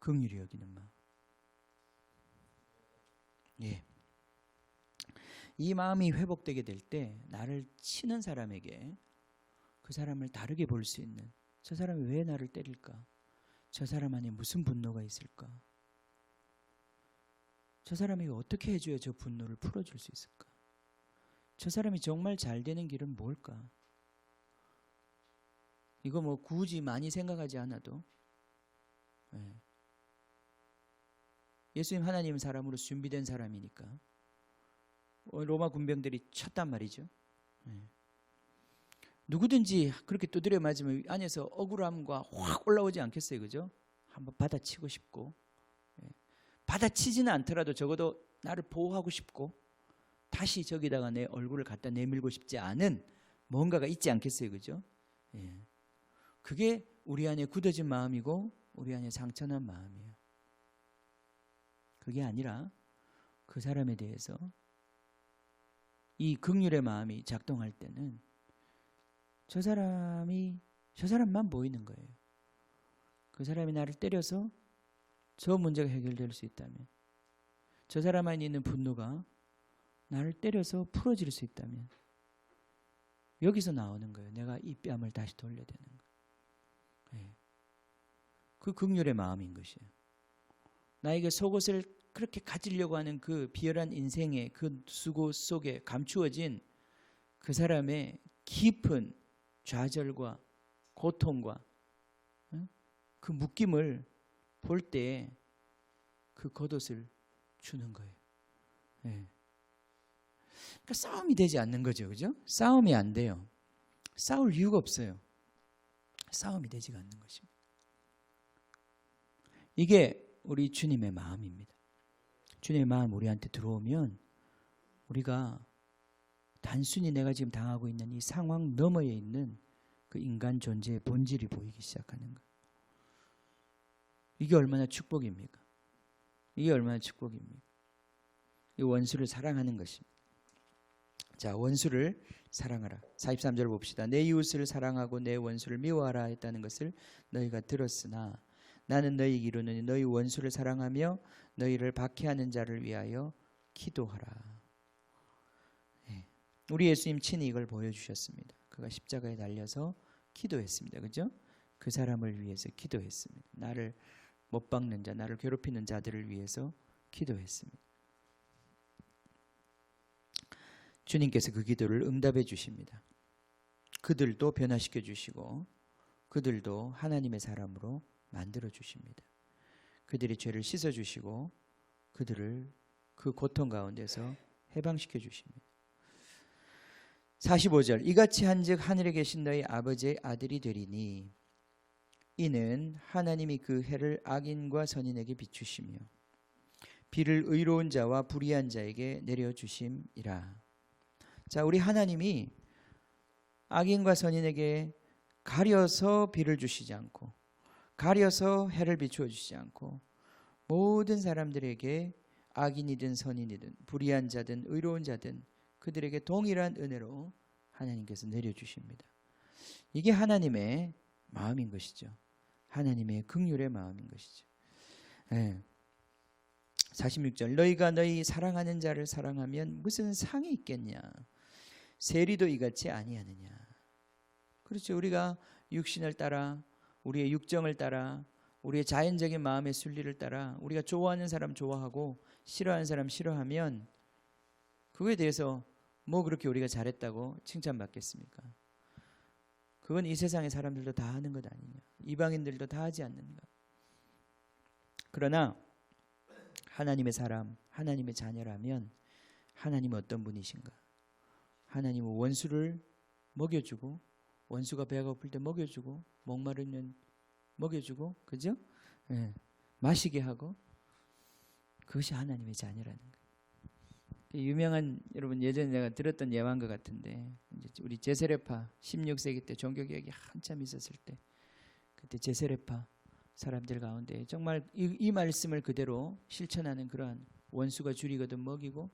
긍휼히 여기는 마음. 예. 이 마음이 회복되게 될 때 나를 치는 사람에게 그 사람을 다르게 볼 수 있는, 저 사람이 왜 나를 때릴까? 저 사람 안에 무슨 분노가 있을까? 저 사람이 어떻게 해줘야 저 분노를 풀어줄 수 있을까? 저 사람이 정말 잘 되는 길은 뭘까? 이거 뭐 굳이 많이 생각하지 않아도, 예수님 하나님 사람으로 준비된 사람이니까 로마 군병들이 쳤단 말이죠. 누구든지 그렇게 두드려 맞으면 안에서 억울함과 확 올라오지 않겠어요. 그죠? 한번 받아치고 싶고, 받아치지는 않더라도 적어도 나를 보호하고 싶고 다시 저기다가 내 얼굴을 갖다 내밀고 싶지 않은 뭔가가 있지 않겠어요. 그죠? 그게 우리 안에 굳어진 마음이고 우리 안에 상처난 마음이에요. 그게 아니라 그 사람에 대해서 이 긍휼의 마음이 작동할 때는 저 사람만 보이는 거예요. 그 사람이 나를 때려서 저 문제가 해결될 수 있다면, 저 사람 안에 있는 분노가 나를 때려서 풀어질 수 있다면, 여기서 나오는 거예요. 내가 이 뺨을 다시 돌려야 되는 거예요. 그 긍휼의 마음인 것이에요. 나에게 속옷을 그렇게 가지려고 하는 그 비열한 인생의 그 수고 속에 감추어진 그 사람의 깊은 좌절과 고통과 그 묶임을 볼 때 그 겉옷을 주는 거예요. 그러니까 싸움이 되지 않는 거죠. 그죠? 싸움이 안 돼요. 싸울 이유가 없어요. 싸움이 되지가 않는 것입니다. 이게 우리 주님의 마음입니다. 주님의 마음 우리한테 들어오면 우리가 단순히 내가 지금 당하고 있는 이 상황 너머에 있는 그 인간 존재의 본질이 보이기 시작하는 거예요. 이게 얼마나 축복입니까? 이게 얼마나 축복입니까? 이 원수를 사랑하는 것입니다. 자, 원수를 사랑하라. 43절 봅시다. 내 이웃을 사랑하고 내 원수를 미워하라 했다는 것을 너희가 들었으나 나는 너희에게 이르노니 너희 원수를 사랑하며 너희를 박해하는 자를 위하여 기도하라. 우리 예수님 친히 이걸 보여주셨습니다. 그가 십자가에 달려서 기도했습니다. 그죠? 그 사람을 위해서 기도했습니다. 나를 못 박는 자, 나를 괴롭히는 자들을 위해서 기도했습니다. 주님께서 그 기도를 응답해 주십니다. 그들도 변화시켜 주시고 그들도 하나님의 사람으로 만들어 주십니다. 그들의 죄를 씻어 주시고 그들을 그 고통 가운데서 해방시켜 주십니다. 45절 이같이 한즉 하늘에 계신 너희 아버지의 아들이 되리니 이는 하나님이 그 해를 악인과 선인에게 비추시며 비를 의로운 자와 불의한 자에게 내려주심이라. 자, 우리 하나님이 악인과 선인에게 가려서 비를 주시지 않고 가려서 해를 비추어 주시지 않고 모든 사람들에게 악인이든 선인이든 불의한 자든 의로운 자든 그들에게 동일한 은혜로 하나님께서 내려주십니다. 이게 하나님의 마음인 것이죠. 하나님의 긍휼의 마음인 것이죠. 46절 너희가 너희 사랑하는 자를 사랑하면 무슨 상이 있겠냐. 세리도 이같이 아니하느냐. 그렇죠. 우리가 육신을 따라 우리의 육정을 따라 우리의 자연적인 마음의 순리를 따라 우리가 좋아하는 사람 좋아하고 싫어하는 사람 싫어하면 그거에 대해서 뭐 그렇게 우리가 잘했다고 칭찬받겠습니까? 그건 이 세상의 사람들도 다 하는 것 아니냐. 이방인들도 다 하지 않는가. 그러나 하나님의 사람, 하나님의 자녀라면 하나님은 어떤 분이신가? 하나님은 원수를 먹여주고 원수가 배가 고플 때 먹여주고 목마르면 먹여주고 그죠? 마시게 하고 그것이 하나님의 자녀라는 거예요. 유명한 여러분 예전에 내가 들었던 예화인 것 같은데 이제 우리 제세례파 16세기 때 종교개혁이 한참 있었을 때 그때 제세례파 사람들 가운데 정말 이 말씀을 그대로 실천하는 그러한 원수가 줄이거든 먹이고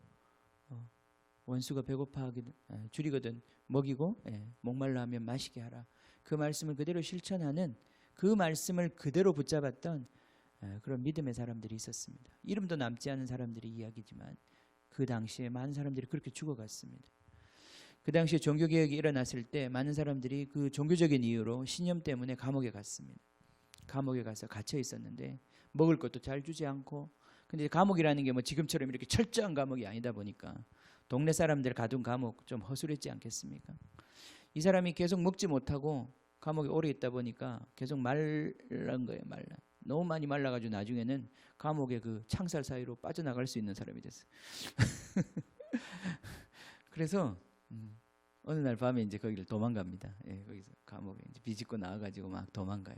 원수가 배고파하거든 줄이거든 먹이고 목말라 하면 마시게 하라. 그 말씀을 그대로 실천하는 그 말씀을 그대로 붙잡았던 그런 믿음의 사람들이 있었습니다. 이름도 남지 않은 사람들의 이야기지만 그 당시에 많은 사람들이 그렇게 죽어갔습니다. 그 당시에 종교개혁이 일어났을 때 많은 사람들이 그 종교적인 이유로 신념 때문에 감옥에 갔습니다. 감옥에 가서 갇혀 있었는데 먹을 것도 잘 주지 않고 근데 감옥이라는 게 뭐 지금처럼 이렇게 철저한 감옥이 아니다 보니까 동네 사람들 가둔 감옥 좀 허술했지 않겠습니까? 이 사람이 계속 먹지 못하고 감옥에 오래 있다 보니까 계속 말란 거예요. 말라. 너무 많이 말라가지고 나중에는 감옥의 그 창살 사이로 빠져나갈 수 있는 사람이 됐어요. 그래서 어느 날 밤에 이제 거기를 도망갑니다. 거기서 감옥에 이제 비집고 나와가지고 막 도망가요.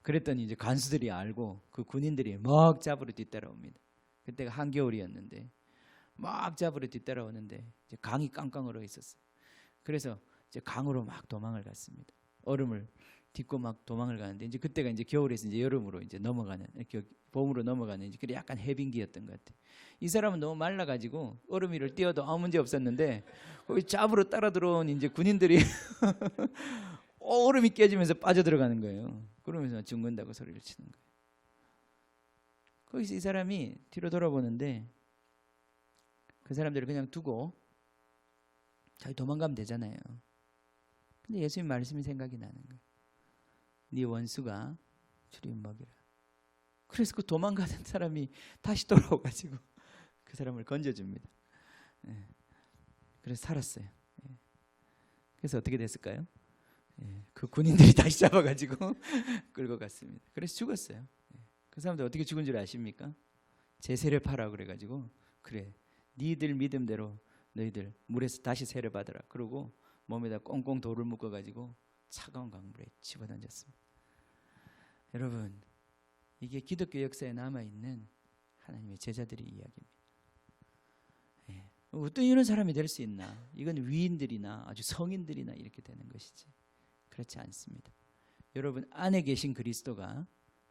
그랬더니 이제 간수들이 알고 그 군인들이 막 잡으러 뒤따라옵니다. 그때가 한겨울이었는데 막 잡으러 뒤따라오는데 이제 강이 깡깡 얼어 있었어요. 그래서 이제 강으로 막 도망을 갔습니다. 얼음을 딛고 막 도망을 가는데 이제 그때가 이제 겨울에서 이제 여름으로 이제 넘어가는 봄으로 넘어가는 이제 그래 약간 해빙기였던 것 같아요. 이 사람은 너무 말라가지고 얼음 위를 뛰어도 아무 문제 없었는데 거기 잡으러 따라 들어온 이제 군인들이 얼음이 깨지면서 빠져 들어가는 거예요. 그러면서 죽는다고 소리를 치는 거예요. 거기서 이 사람이 뒤로 돌아보는데 그 사람들을 그냥 두고 자기 도망가면 되잖아요. 근데 예수님 말씀이 생각이 나는 거예요. 네 원수가 주님 먹이라. 그래서 그 도망가는 사람이 다시 돌아와가지고 그 사람을 건져줍니다. 그래서 살았어요. 그래서 어떻게 됐을까요? 그 군인들이 다시 잡아가지고 끌고 갔습니다. 그래서 죽었어요. 그 사람들 어떻게 죽은 줄 아십니까? 제세례파라고 그래가지고 그래 니들 믿음대로 너희들 물에서 다시 세례 받으라. 그러고 몸에다 꽁꽁 돌을 묶어가지고 차가운 강물에 집어던졌습니다. 여러분 이게 기독교 역사에 남아있는 하나님의 제자들의 이야기입니다. 어떤 이런 사람이 될 수 있나? 이건 위인들이나 아주 성인들이나 이렇게 되는 것이지 그렇지 않습니다. 여러분 안에 계신 그리스도가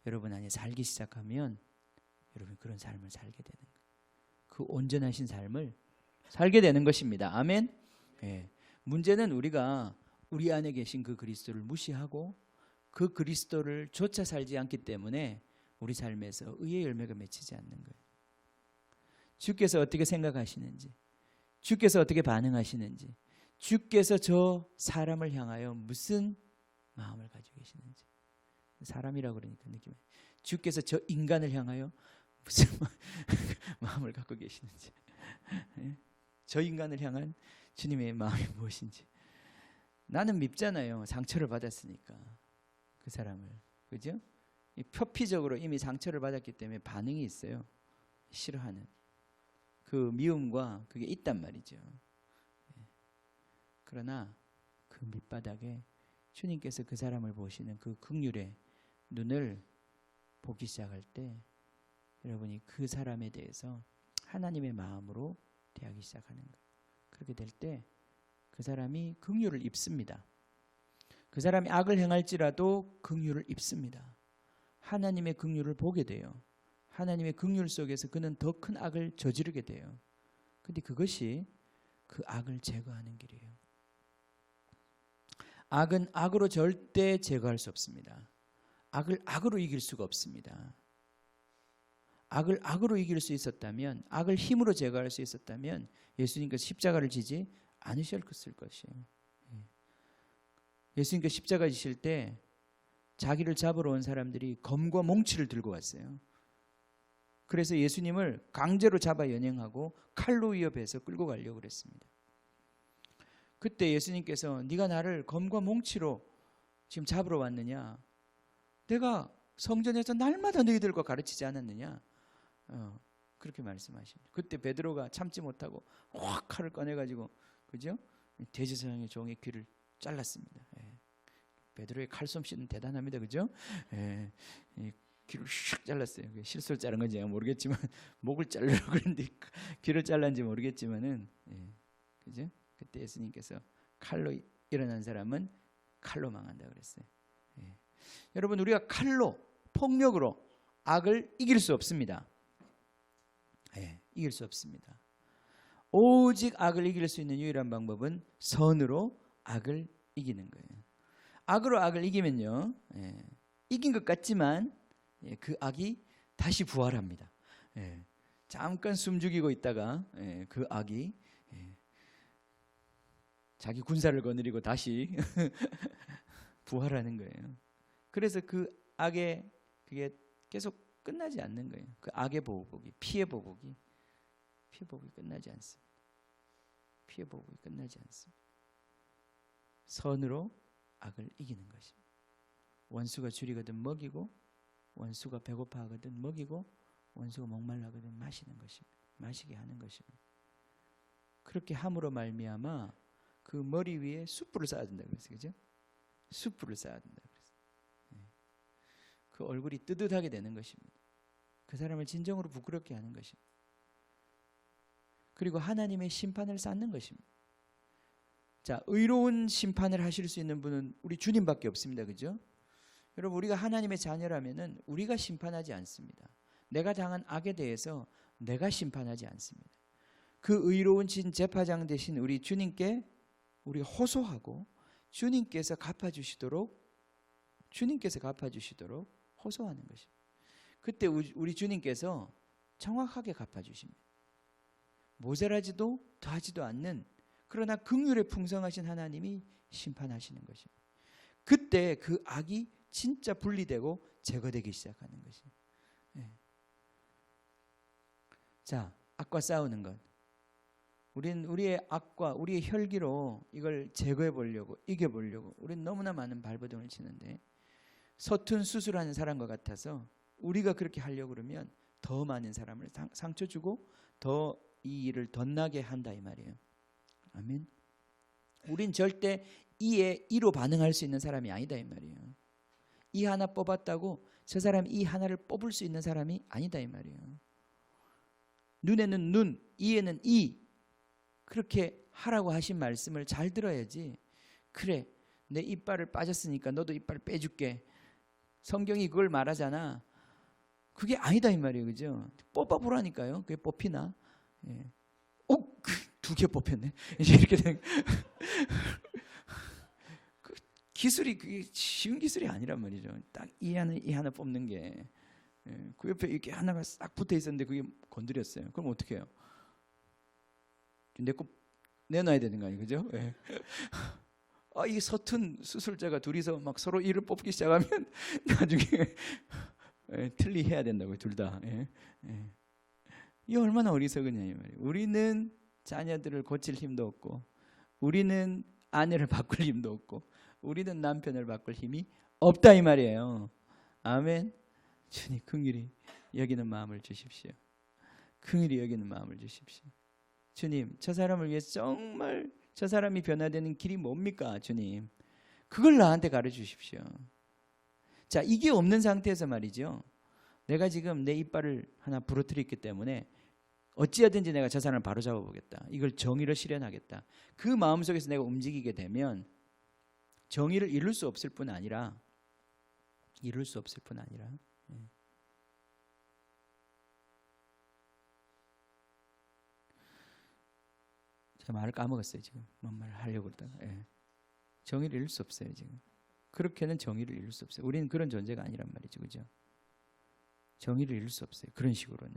여러분 안에 살기 시작하면 여러분 그런 삶을 살게 되는 거예요. 그 온전하신 삶을 살게 되는 것입니다. 아멘. 문제는 우리가 우리 안에 계신 그 그리스도를 무시하고 그 그리스도를 조차 살지 않기 때문에 우리 삶에서 의의 열매가 맺히지 않는 거예요. 주께서 어떻게 생각하시는지, 주께서 어떻게 반응하시는지, 주께서 저 사람을 향하여 무슨 마음을 가지고 계시는지. 사람이라고 그러니까 느낌이 주께서 저 인간을 향하여 무슨 마음을 갖고 계시는지. 저 인간을 향한 주님의 마음이 무엇인지. 나는 밉잖아요. 상처를 받았으니까 그 사람을, 그죠? 표피적으로 이미 상처를 받았기 때문에 반응이 있어요. 싫어하는 그 미움과 그게 있단 말이죠. 그러나 그 밑바닥에 주님께서 그 사람을 보시는 그 긍휼의 눈을 보기 시작할 때 여러분이 그 사람에 대해서 하나님의 마음으로 대하기 시작하는 거예요. 그렇게 될 때 그 사람이 긍휼을 입습니다. 그 사람이 악을 행할지라도 긍휼을 입습니다. 하나님의 긍휼을 보게 돼요. 하나님의 긍휼 속에서 그는 더 큰 악을 저지르게 돼요. 근데 그것이 그 악을 제거하는 길이에요. 악은 악으로 절대 제거할 수 없습니다. 악을 악으로 이길 수가 없습니다. 악을 악으로 이길 수 있었다면, 악을 힘으로 제거할 수 있었다면 예수님께서 십자가를 지지 않으셨을 것이에요. 예수님께서 십자가 지실 때 자기를 잡으러 온 사람들이 검과 몽치를 들고 왔어요. 그래서 예수님을 강제로 잡아 연행하고 칼로 위협해서 끌고 가려고 그랬습니다. 그때 예수님께서 네가 나를 검과 몽치로 지금 잡으러 왔느냐? 내가 성전에서 날마다 너희들과 가르치지 않았느냐? 그렇게 말씀하십니다. 그때 베드로가 참지 못하고 확 칼을 꺼내가지고, 그죠? 대제사장의 종의 귀를 잘랐습니다. 베드로의 칼솜씨는 대단합니다, 그죠? 귀를 슉 잘랐어요. 실수로 자른 건지 모르겠지만 목을 자르려고 그랬는데 귀를 잘랐는지 모르겠지만은, 그죠? 그때 예수님께서 칼로 일어난 사람은 칼로 망한다 그랬어요. 여러분, 우리가 칼로, 폭력으로 악을 이길 수 없습니다. 이길 수 없습니다. 오직 악을 이길 수 있는 유일한 방법은 선으로 악을 이기는 거예요. 악으로 악을 이기면요, 이긴 것 같지만 그 악이 다시 부활합니다. 잠깐 숨죽이고 있다가 그 악이 자기 군사를 거느리고 다시 부활하는 거예요. 그래서 그 악의 그게 계속 끝나지 않는 거예요. 그 악의 보복이, 피해 보복이 끝나지 않습니다. 피해 보복이 끝나지 않습니다. 선으로 악을 이기는 것입니다. 원수가 줄이거든 먹이고, 원수가 배고파하거든 먹이고, 원수가 목말라거든 마시는 것입니다. 마시게 하는 것입니다. 그렇게 함으로 말미암아 그 머리 위에 숯불을 쌓아야 된다고 그랬어요. 그죠? 숯불을 쌓아야 된다고 그랬어요. 그 얼굴이 뜨뜻하게 되는 것입니다. 그 사람을 진정으로 부끄럽게 하는 것입니다. 그리고 하나님의 심판을 쌓는 것입니다. 자, 의로운 심판을 하실 수 있는 분은 우리 주님밖에 없습니다. 그죠? 여러분, 우리가 하나님의 자녀라면은 우리가 심판하지 않습니다. 내가 당한 악에 대해서 내가 심판하지 않습니다. 그 의로운 진 재판장 되신 우리 주님께 우리가 호소하고 주님께서 갚아주시도록 호소하는 것입니다. 그때 우리 주님께서 정확하게 갚아주십니다. 모자라지도 더하지도 않는, 그러나 긍휼에 풍성하신 하나님이 심판하시는 것입니다. 그때 그 악이 진짜 분리되고 제거되기 시작하는 것입니다. 자, 악과 싸우는 것. 우리는 우리의 악과 우리의 혈기로 이걸 제거해 보려고, 이겨 보려고 우리는 너무나 많은 발버둥을 치는데, 서툰 수술하는 사람과 같아서 우리가 그렇게 하려고 그러면 더 많은 사람을 상처 주고 더 이 일을 덧나게 한다 이 말이에요. 아멘. 우린 절대 이에 이로 반응할 수 있는 사람이 아니다 이 말이에요. 이 하나 뽑았다고 저 사람이 이 하나를 뽑을 수 있는 사람이 아니다 이 말이에요. 눈에는 눈, 이에는 이, 그렇게 하라고 하신 말씀을 잘 들어야지. 그래, 내 이빨을 빠졌으니까 너도 이빨 빼줄게. 성경이 그걸 말하잖아. 그게 아니다 이 말이에요. 그죠? 뽑아보라니까요. 그게 뽑히나? 두 개 뽑혔네. 이제 이렇게 된 그 기술이, 그게 쉬운 기술이 아니란 말이죠. 딱 이 하나 뽑는 게, 그 옆에 이렇게 하나가 싹 붙어 있었는데 그게 건드렸어요. 그럼 어떻게 해요? 내 거 내놔야 되는 거 아니에요, 그죠? 이 서툰 수술자가 둘이서 막 서로 이를 뽑기 시작하면 나중에 틀리해야 된다고요, 둘 다. 이 얼마나 어리석으냐 이 말이에요. 우리는 자녀들을 고칠 힘도 없고, 우리는 아내를 바꿀 힘도 없고, 우리는 남편을 바꿀 힘이 없다 이 말이에요. 아멘. 주님 긍휼히 여기는 마음을 주십시오. 긍휼히 여기는 마음을 주십시오. 주님, 저 사람을 위해서 정말 저 사람이 변화되는 길이 뭡니까? 주님, 그걸 나한테 가르쳐 주십시오. 자, 이게 없는 상태에서 말이죠, 내가 지금 내 이빨을 하나 부러뜨렸기 때문에 어찌하든지 내가 저 사람을 바로잡아 보겠다, 이걸 정의로 실현하겠다, 그 마음속에서 내가 움직이게 되면 정의를 이룰 수 없을 뿐 아니라 제가 말을 까먹었어요. 지금 뭔 말을 하려고 그러다가. 정의를 이룰 수 없어요. 지금 그렇게는 정의를 이룰 수 없어요. 우리는 그런 존재가 아니란 말이죠. 그죠? 정의를 이룰 수 없어요. 그런 식으로는.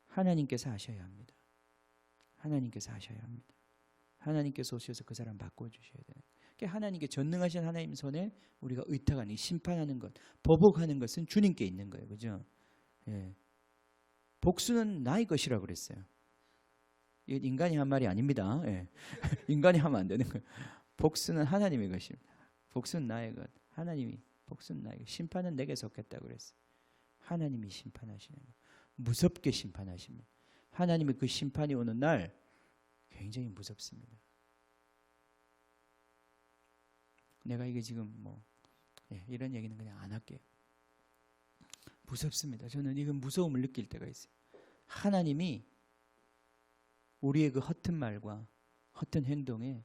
하나님께서 하셔야 합니다. 하나님께서 하셔야 합니다. 하나님께서 오셔서 그 사람 바꿔주셔야 돼요. 그러니까 하나님께 전능하신 하나님 손에 우리가 의탁하는, 심판하는 것, 보복하는 것은 주님께 있는 거예요. 그죠? 복수는 나의 것이라고 그랬어요. 이건 인간이 한 말이 아닙니다. 인간이 하면 안 되는 거예요. 복수는 하나님의 것입니다. 복수는 나의 것. 하나님이, 복수는 나의 것. 심판은 내게 속했다고 그랬어요. 하나님이 심판하시는 거. 무섭게 심판하십니다. 하나님의 그 심판이 오는 날 굉장히 무섭습니다. 내가 이게 지금 이런 얘기는 그냥 안 할게요. 무섭습니다. 저는 이건 무서움을 느낄 때가 있어요. 하나님이 우리의 그 허튼 말과 허튼 행동에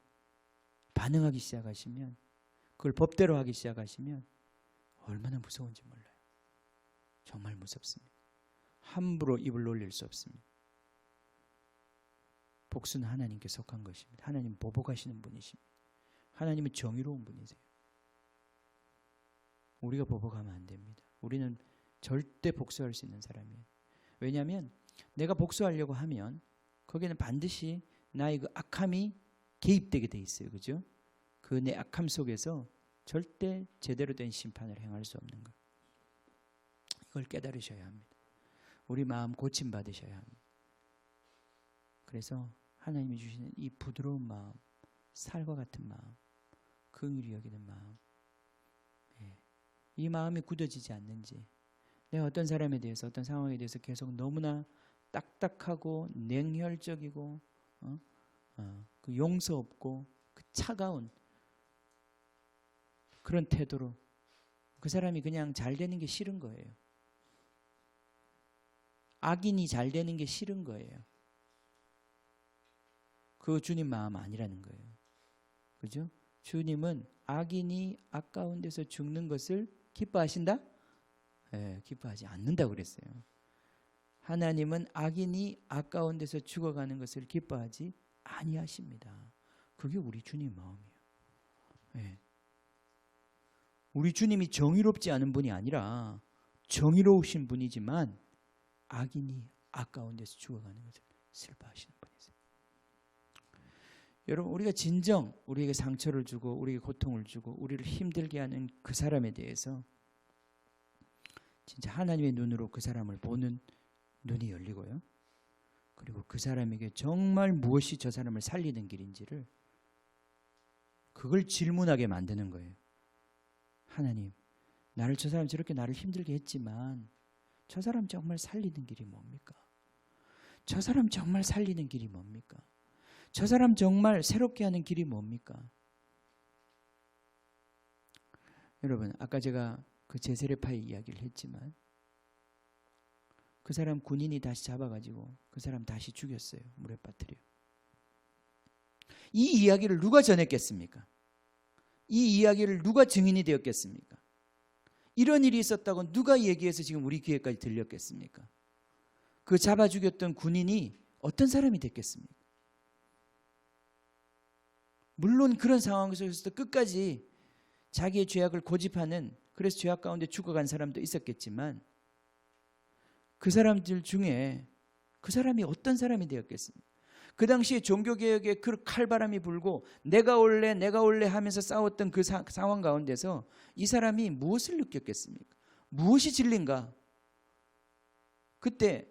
반응하기 시작하시면, 그걸 법대로 하기 시작하시면 얼마나 무서운지 몰라요. 정말 무섭습니다. 함부로 입을 놀릴 수 없습니다. 복수는 하나님께 속한 것입니다. 하나님 보복하시는 분이십니다. 하나님은 정의로운 분이세요. 우리가 보복하면 안 됩니다. 우리는 절대 복수할 수 있는 사람이에요. 왜냐하면 내가 복수하려고 하면 거기는 반드시 나의 그 악함이 개입되게 돼 있어요. 그죠? 그 내 악함 속에서 절대 제대로 된 심판을 행할 수 없는 것. 이걸 깨달으셔야 합니다. 우리 마음 고침받으셔야 합니다. 그래서 하나님이 주시는 이 부드러운 마음, 살과 같은 마음, 긍휼히 여기는 마음, 이 마음이 굳어지지 않는지, 내가 어떤 사람에 대해서, 어떤 상황에 대해서 계속 너무나 딱딱하고 냉혈적이고 그 용서 없고 그 차가운 그런 태도로 그 사람이 그냥 잘 되는 게 싫은 거예요. 악인이 잘 되는 게 싫은 거예요. 그거 주님 마음 아니라는 거예요. 그죠? 주님은 악인이 아까운 데서 죽는 것을 기뻐하신다? 기뻐하지 않는다고 그랬어요. 하나님은 악인이 아까운 데서 죽어가는 것을 기뻐하지 아니하십니다. 그게 우리 주님 마음이에요. 우리 주님이 정의롭지 않은 분이 아니라 정의로우신 분이지만 악인이 아까운 데서 죽어가는 것을 슬퍼하시는 분이세요. 여러분, 우리가 진정 우리에게 상처를 주고 우리에게 고통을 주고 우리를 힘들게 하는 그 사람에 대해서 진짜 하나님의 눈으로 그 사람을 보는 눈이 열리고요. 그리고 그 사람에게 정말 무엇이 저 사람을 살리는 길인지를, 그걸 질문하게 만드는 거예요. 하나님, 저 사람 저렇게 나를 힘들게 했지만 저 사람 정말 살리는 길이 뭡니까? 저 사람 정말 살리는 길이 뭡니까? 저 사람 정말 새롭게 하는 길이 뭡니까? 여러분, 아까 제가 그 제세례파의 이야기를 했지만 그 사람 군인이 다시 잡아가지고 그 사람 다시 죽였어요. 물에 빠뜨려. 이 이야기를 누가 전했겠습니까? 이 이야기를 누가 증인이 되었겠습니까? 이런 일이 있었다고 누가 얘기해서 지금 우리 귀에까지 들렸겠습니까? 그 잡아 죽였던 군인이 어떤 사람이 됐겠습니까? 물론 그런 상황 속에서도 끝까지 자기의 죄악을 고집하는, 그래서 죄악 가운데 죽어간 사람도 있었겠지만 그 사람들 중에 그 사람이 어떤 사람이 되었겠습니까? 그 당시에 종교개혁에 그 칼바람이 불고 내가 올래 하면서 싸웠던 그 상황 가운데서 이 사람이 무엇을 느꼈겠습니까? 무엇이 진리인가? 그때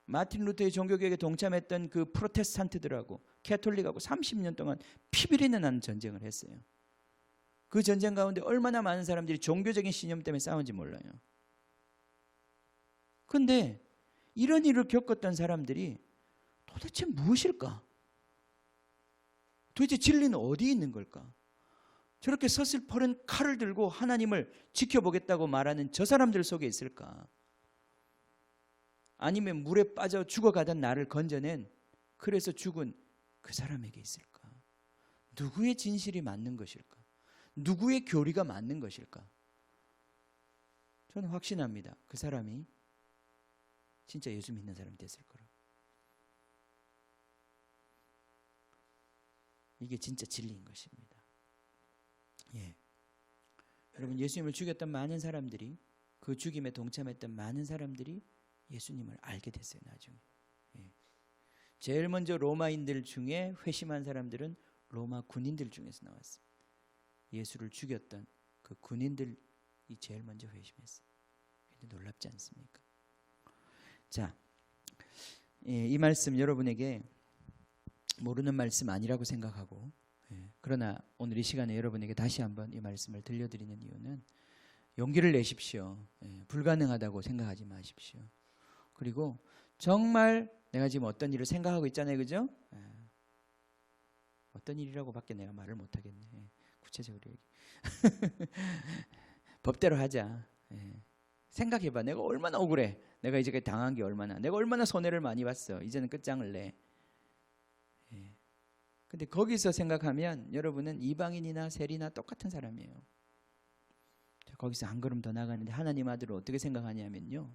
마틴 루터의 종교개혁에 동참했던 그 프로테스탄트들하고 캐톨릭하고 30년 동안 피비린내 나는 전쟁을 했어요. 그 전쟁 가운데 얼마나 많은 사람들이 종교적인 신념 때문에 싸운지 몰라요. 그런데 이런 일을 겪었던 사람들이 도대체 무엇일까? 도대체 진리는 어디에 있는 걸까? 저렇게 서슬퍼른 칼을 들고 하나님을 지켜보겠다고 말하는 저 사람들 속에 있을까? 아니면 물에 빠져 죽어가던 나를 건져낸, 그래서 죽은 그 사람에게 있을까? 누구의 진실이 맞는 것일까? 누구의 교리가 맞는 것일까? 저는 확신합니다. 그 사람이 진짜 예수 믿는 사람이 됐을 거라. 이게 진짜 진리인 것입니다. 예. 여러분, 예수님을 죽였던 많은 사람들이, 그 죽임에 동참했던 많은 사람들이 예수님을 알게 됐어요, 나중에. 예. 제일 먼저 로마인들 중에 회심한 사람들은 로마 군인들 중에서 나왔어요. 예수를 죽였던 그 군인들이 제일 먼저 회심했어요. 놀랍지 않습니까? 자, 이 말씀 여러분에게 모르는 말씀 아니라고 생각하고, 그러나 오늘 이 시간에 여러분에게 다시 한번 이 말씀을 들려드리는 이유는 용기를 내십시오. 불가능하다고 생각하지 마십시오. 그리고 정말 내가 지금 어떤 일을 생각하고 있잖아요, 그죠? 어떤 일이라고 밖에 내가 말을 못하겠네. 구체적으로 얘기. 법대로 하자. 생각해봐. 내가 얼마나 억울해. 내가 이제까지 당한 게 얼마나. 내가 얼마나 손해를 많이 봤어. 이제는 끝장을 내. 근데 거기서 생각하면 여러분은 이방인이나 세리나 똑같은 사람이에요. 거기서 한 걸음 더 나가는데 하나님 아들을 어떻게 생각하냐면요.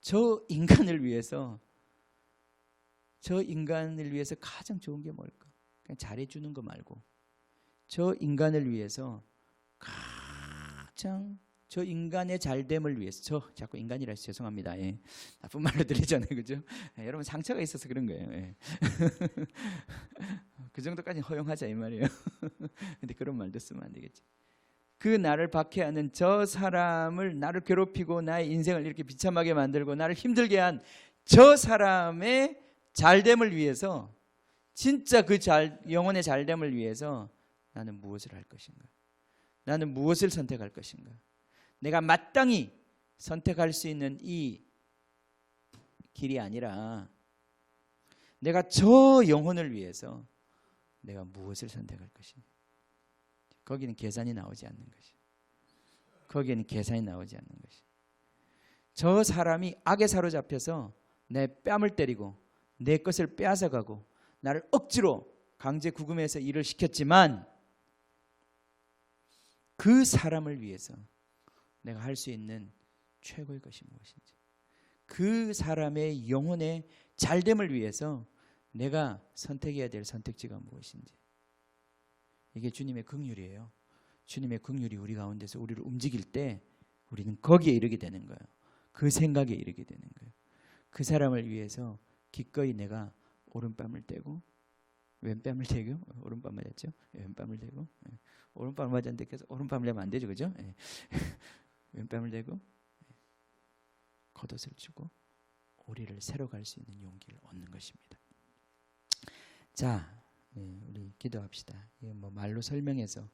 저 인간을 위해서 가장 좋은 게 뭘까? 그냥 잘해주는 거 말고 저 인간을 위해서 가장, 저 인간의 잘됨을 위해서, 자꾸 인간이라 해서 죄송합니다. 나쁜 말로 들리잖아요, 그죠? 여러분 상처가 있어서 그런 거예요. 그 정도까지는 허용하자 이 말이에요. 근데 그런 말도 쓰면 안 되겠지. 그 나를 박해하는 저 사람을, 나를 괴롭히고 나의 인생을 이렇게 비참하게 만들고 나를 힘들게 한 저 사람의 잘됨을 위해서, 진짜 그 영혼의 잘됨을 위해서 나는 무엇을 할 것인가? 나는 무엇을 선택할 것인가? 내가 마땅히 선택할 수 있는 이 길이 아니라 내가 저 영혼을 위해서 내가 무엇을 선택할 것인가? 거기는 계산이 나오지 않는 것이. 저 사람이 악에 사로잡혀서 내 뺨을 때리고 내 것을 빼앗아가고 나를 억지로 강제 구금해서 일을 시켰지만 그 사람을 위해서 내가 할 수 있는 최고의 것이 무엇인지, 그 사람의 영혼의 잘됨을 위해서 내가 선택해야 될 선택지가 무엇인지, 이게 주님의 긍휼이에요. 주님의 긍휼이 우리 가운데서 우리를 움직일 때 우리는 거기에 이르게 되는 거예요. 그 생각에 이르게 되는 거예요. 그 사람을 위해서 기꺼이 내가 오른뺨을 떼고, 왼뺨을 대고, 오른뺨 맞았죠? 왼뺨을 대고, 오른뺨을 맞았는데 계속 오른뺨을 대면 안 되죠, 그죠? 왼뺨을 대고 겉옷을 주고 우리를 새로 갈 수 있는 용기를 얻는 것입니다. 자, 우리 기도합시다. 이게 뭐 말로 설명해서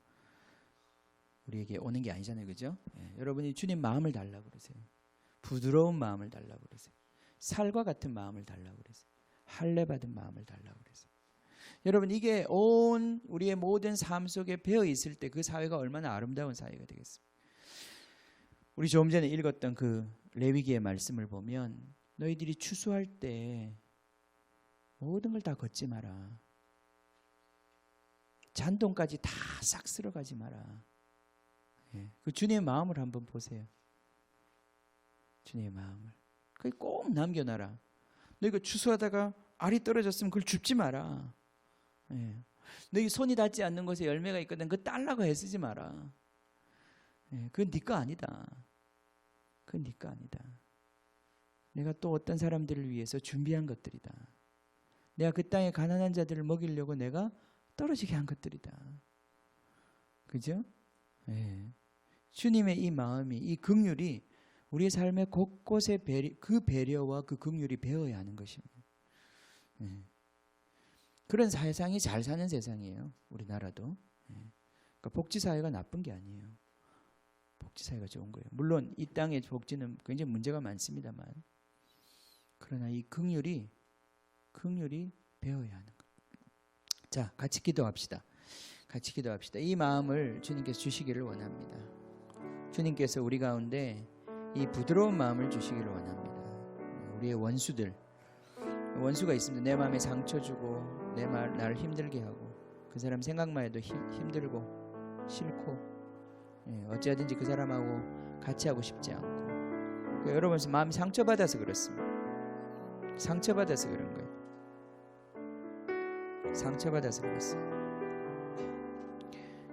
우리에게 오는 게 아니잖아요, 그죠? 여러분이 주님 마음을 달라고 그러세요. 부드러운 마음을 달라고 그러세요. 살과 같은 마음을 달라고 그러세요. 할례 받은 마음을 달라고 그러세요. 여러분, 이게 온 우리의 모든 삶 속에 배어 있을 때 그 사회가 얼마나 아름다운 사회가 되겠습니까? 우리 조금 전에 읽었던 그 레위기의 말씀을 보면 너희들이 추수할 때 모든 걸 다 걷지 마라. 잔돈까지 다 싹 쓸어가지 마라. 그 주님의 마음을 한번 보세요. 주님의 마음을. 그걸 꼭 남겨놔라. 너희가 추수하다가 알이 떨어졌으면 그걸 줍지 마라. 너희 손이 닿지 않는 곳에 열매가 있거든 그거 딸라고 애쓰지 마라. 그건 네 거 아니다. 그건 네 거 아니다. 내가 또 어떤 사람들을 위해서 준비한 것들이다. 내가 그 땅의 가난한 자들을 먹이려고 내가 떨어지게 한 것들이다. 그죠? 주님의 이 마음이, 이 긍휼이 우리의 삶의 곳곳에 그 배려와 그 긍휼이 배어야 하는 것입니다. 그런 세상이 잘 사는 세상이에요. 우리나라도. 그러니까 복지사회가 나쁜 게 아니에요. 복지사회가 좋은 거예요. 물론 이 땅의 복지는 굉장히 문제가 많습니다만, 그러나 이 긍휼이 배어야 하는 거예요. 자, 같이 기도합시다. 같이 기도합시다. 이 마음을 주님께서 주시기를 원합니다. 주님께서 우리 가운데 이 부드러운 마음을 주시기를 원합니다. 우리의 원수가 있습니다. 내 마음에 상처 주고 나를 힘들게 하고 그 사람 생각만 해도 힘들고 싫고 어찌하든지 그 사람하고 같이 하고 싶지 않고, 그러니까 여러분 마음이 상처받아서 그렇습니다. 상처받아서 그런 거예요. 상처받아서 그렇습니다.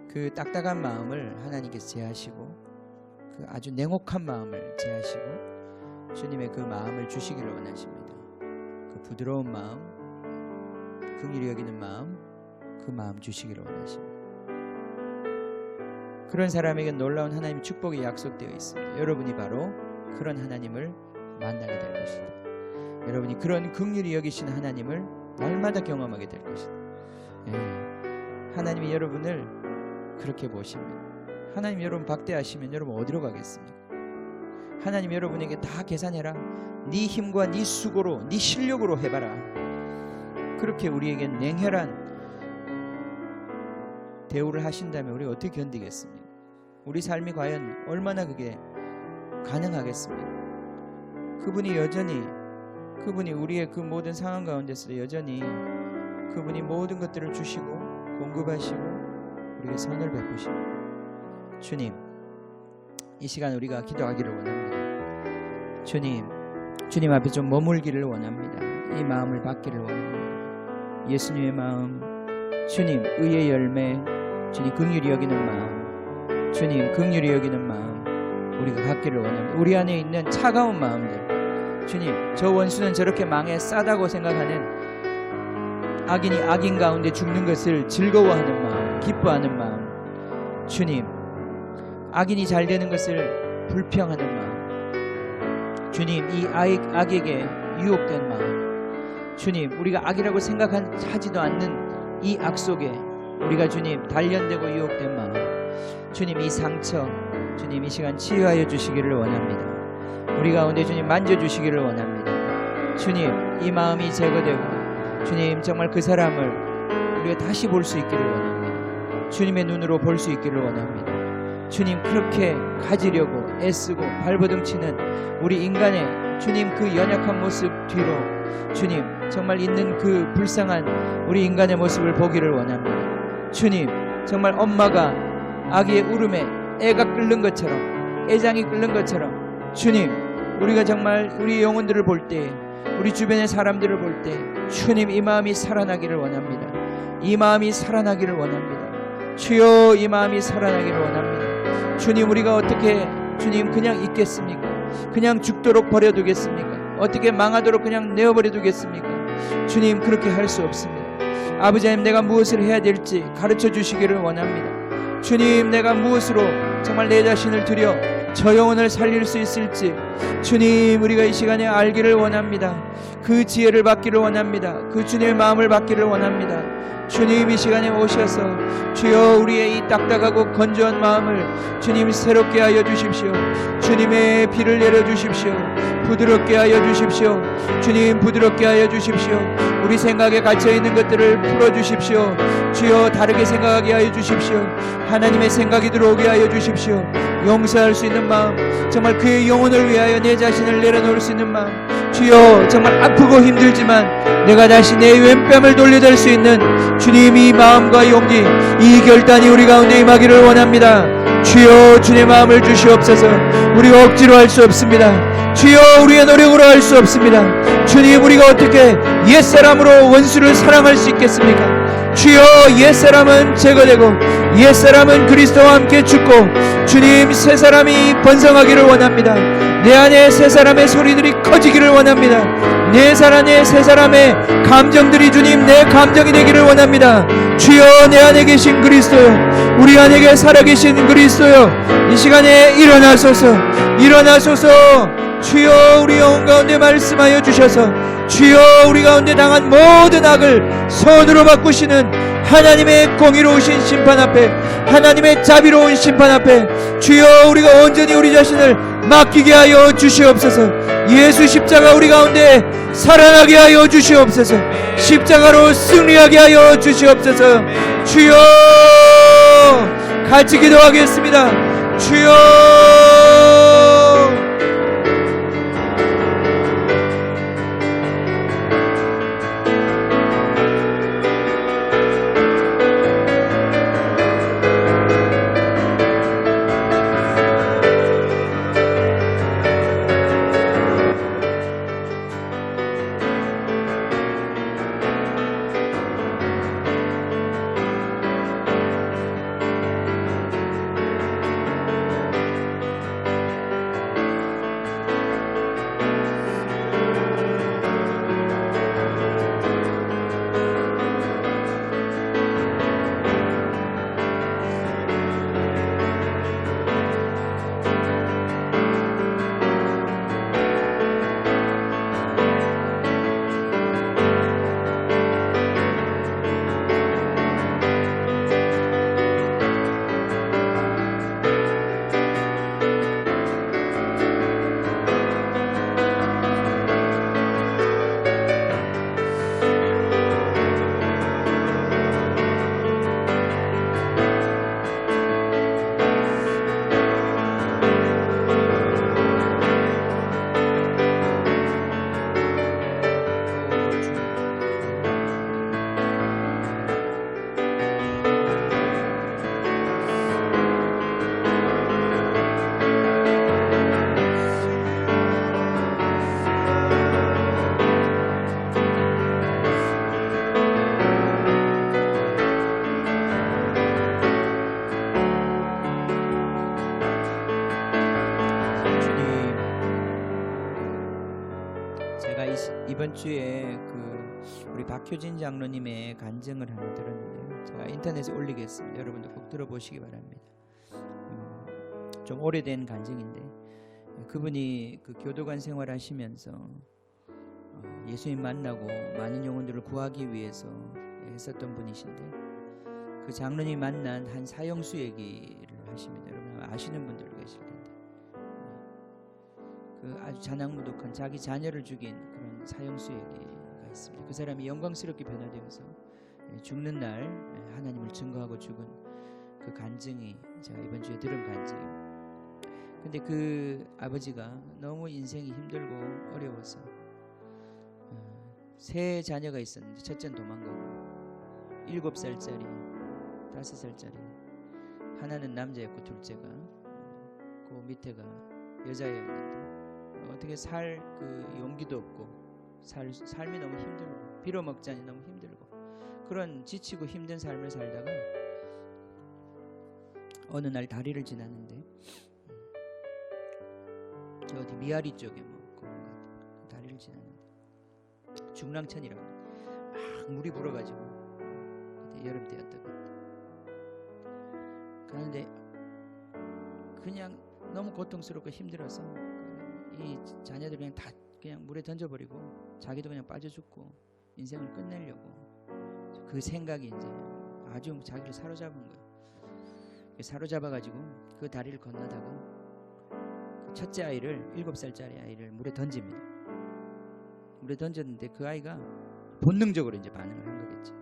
그 딱딱한 마음을 하나님께서 제하시고 그 아주 냉혹한 마음을 제하시고 주님의 그 마음을 주시기를 원하십니다. 그 부드러운 마음, 긍휼히 여기는 마음, 그 마음 주시기를 원하십니다. 그런 사람에게 놀라운 하나님의 축복이 약속되어 있습니다. 여러분이 바로 그런 하나님을 만나게 될 것입니다. 여러분이 그런 긍휼히 여기신 하나님을 날마다 경험하게 될 것입니다. 하나님이 여러분을 그렇게 보십니다. 하나님 여러분 박대하시면 여러분 어디로 가겠습니까? 하나님 여러분에게 다 계산해라. 네 힘과 네 수고로 네 실력으로 해봐라. 그렇게 우리에게 냉혈한 대우를 하신다면 우리가 어떻게 견디겠습니까? 우리 삶이 과연 얼마나 그게 가능하겠습니까? 그분이 우리의 그 모든 상황 가운데서도 여전히 그분이 모든 것들을 주시고 공급하시고 우리에게 선을 베푸십니다. 주님, 이 시간 우리가 기도하기를 원합니다. 주님 앞에 좀 머물기를 원합니다. 이 마음을 받기를 원합니다. 예수님의 마음, 주님 의의 열매, 주님 긍휼히 여기는 마음, 주님 긍휼히 여기는 마음 우리가 갖기를 원합니다. 우리 안에 있는 차가운 마음들, 주님 저 원수는 저렇게 망해 싸다고 생각하는 악인이 악인 가운데 죽는 것을 즐거워하는 마음, 기뻐하는 마음, 주님 악인이 잘 되는 것을 불평하는 마음, 주님 이 악에게 유혹된 마음, 주님 우리가 악이라고 생각하지도 않는 이 악 속에 우리가 주님 단련되고 유혹된 마음, 주님 이 상처 주님 이 시간 치유하여 주시기를 원합니다. 우리 가운데 주님 만져주시기를 원합니다. 주님 이 마음이 제거되고 주님 정말 그 사람을 우리가 다시 볼 수 있기를 원합니다. 주님의 눈으로 볼 수 있기를 원합니다. 주님 그렇게 가지려고 애쓰고 발버둥치는 우리 인간의 주님 그 연약한 모습 뒤로 주님 정말 있는 그 불쌍한 우리 인간의 모습을 보기를 원합니다. 주님 정말 엄마가 아기의 울음에 애가 끓는 것처럼 애장이 끓는 것처럼 주님 우리가 정말 우리 영혼들을 볼 때 우리 주변의 사람들을 볼 때 주님 이 마음이 살아나기를 원합니다. 이 마음이 살아나기를 원합니다. 주여 이 마음이 살아나기를 원합니다. 주님 우리가 어떻게 주님 그냥 있겠습니까? 그냥 죽도록 버려두겠습니까? 어떻게 망하도록 그냥 내어버려두겠습니까? 주님 그렇게 할 수 없습니다. 아버지 하나님 내가 무엇을 해야 될지 가르쳐 주시기를 원합니다. 주님 내가 무엇으로 정말 내 자신을 드려 저 영혼을 살릴 수 있을지 주님 우리가 이 시간에 알기를 원합니다. 그 지혜를 받기를 원합니다. 그 주님의 마음을 받기를 원합니다. 주님 이 시간에 오셔서 주여 우리의 이 딱딱하고 건조한 마음을 주님 새롭게 하여 주십시오. 주님의 비를 내려주십시오. 부드럽게 하여 주십시오. 주님 부드럽게 하여 주십시오. 우리 생각에 갇혀있는 것들을 풀어주십시오. 주여 다르게 생각하게 하여 주십시오. 하나님의 생각이 들어오게 하여 주십시오. 용서할 수 있는 마음, 정말 그의 영혼을 위하여 내 자신을 내려놓을 수 있는 마음, 주여 정말 아프고 힘들지만 내가 다시 내 왼뺨을 돌려댈 수 있는 주님이 마음과 용기, 이 결단이 우리 가운데 임하기를 원합니다. 주여 주님의 마음을 주시옵소서. 우리가 억지로 할 수 없습니다. 주여 우리의 노력으로 할 수 없습니다. 주님 우리가 어떻게 옛사람으로 원수를 사랑할 수 있겠습니까? 주여 옛사람은 제거되고 옛사람은 그리스도와 함께 죽고 주님 새사람이 번성하기를 원합니다. 내 안에 새사람의 소리들이 커지기를 원합니다. 네 사람의 세 사람의 감정들이 주님 내 감정이 되기를 원합니다. 주여, 내 안에 계신 그리스도요, 우리 안에 살아계신 그리스도요, 이 시간에 일어나소서, 일어나소서. 주여, 우리 영혼 가운데 말씀하여 주셔서 주여, 우리 가운데 당한 모든 악을 선으로 바꾸시는 하나님의 공의로우신 심판 앞에, 하나님의 자비로운 심판 앞에 주여, 우리가 온전히 우리 자신을 맡기게 하여 주시옵소서. 예수 십자가 우리 가운데 살아나게 하여 주시옵소서. 십자가로 승리하게 하여 주시옵소서. 주여, 같이 기도하겠습니다. 주여, 이번 주에 우리 박효진 장로님의 간증을 하나 들었는데요. 제가 인터넷에 올리겠습니다. 여러분도 꼭 들어보시기 바랍니다. 좀 오래된 간증인데, 그분이 교도관 생활하시면서 예수님 만나고 많은 영혼들을 구하기 위해서 했었던 분이신데, 그 장로님이 만난 한 사형수 얘기를 하십니다. 여러분 아시는 분들도 계실 텐데, 그 아주 잔악무독한 자기 자녀를 죽인 그런 사형수 얘기가 있습니다. 그 사람이 영광스럽게 변화되어서 죽는 날 하나님을 증거하고 죽은 그 간증이 제가 이번 주에 들은 간증이에요. 근데 그 아버지가 너무 인생이 힘들고 어려워서 세 자녀가 있었는데, 첫째는 도망가고 7살짜리, 5살짜리, 하나는 남자였고 둘째가 그 밑에가 여자였는데, 어떻게 살 용기도 없고 삶이 너무 힘들고 빌어먹자니 너무 힘들고 그런 지치고 힘든 삶을 살다가 어느 날 다리를 지나는데, 저 어디 미아리 쪽에 그런 것 같아요. 다리를 지나는데 중랑천이라고 막 물이 불어가지고, 그때 여름 때였던 것 같아요. 가는데 그냥 너무 고통스럽고 힘들어서 이 자녀들 그냥 물에 던져버리고 자기도 그냥 빠져 죽고 인생을 끝내려고, 그 생각이 이제 아주 자기를 사로잡은 거예요. 사로잡아가지고 그 다리를 건너다가 그 첫째 아이를, 7살짜리 아이를 물에 던집니다. 물에 던졌는데 그 아이가 본능적으로 이제 반응을 한 거겠지.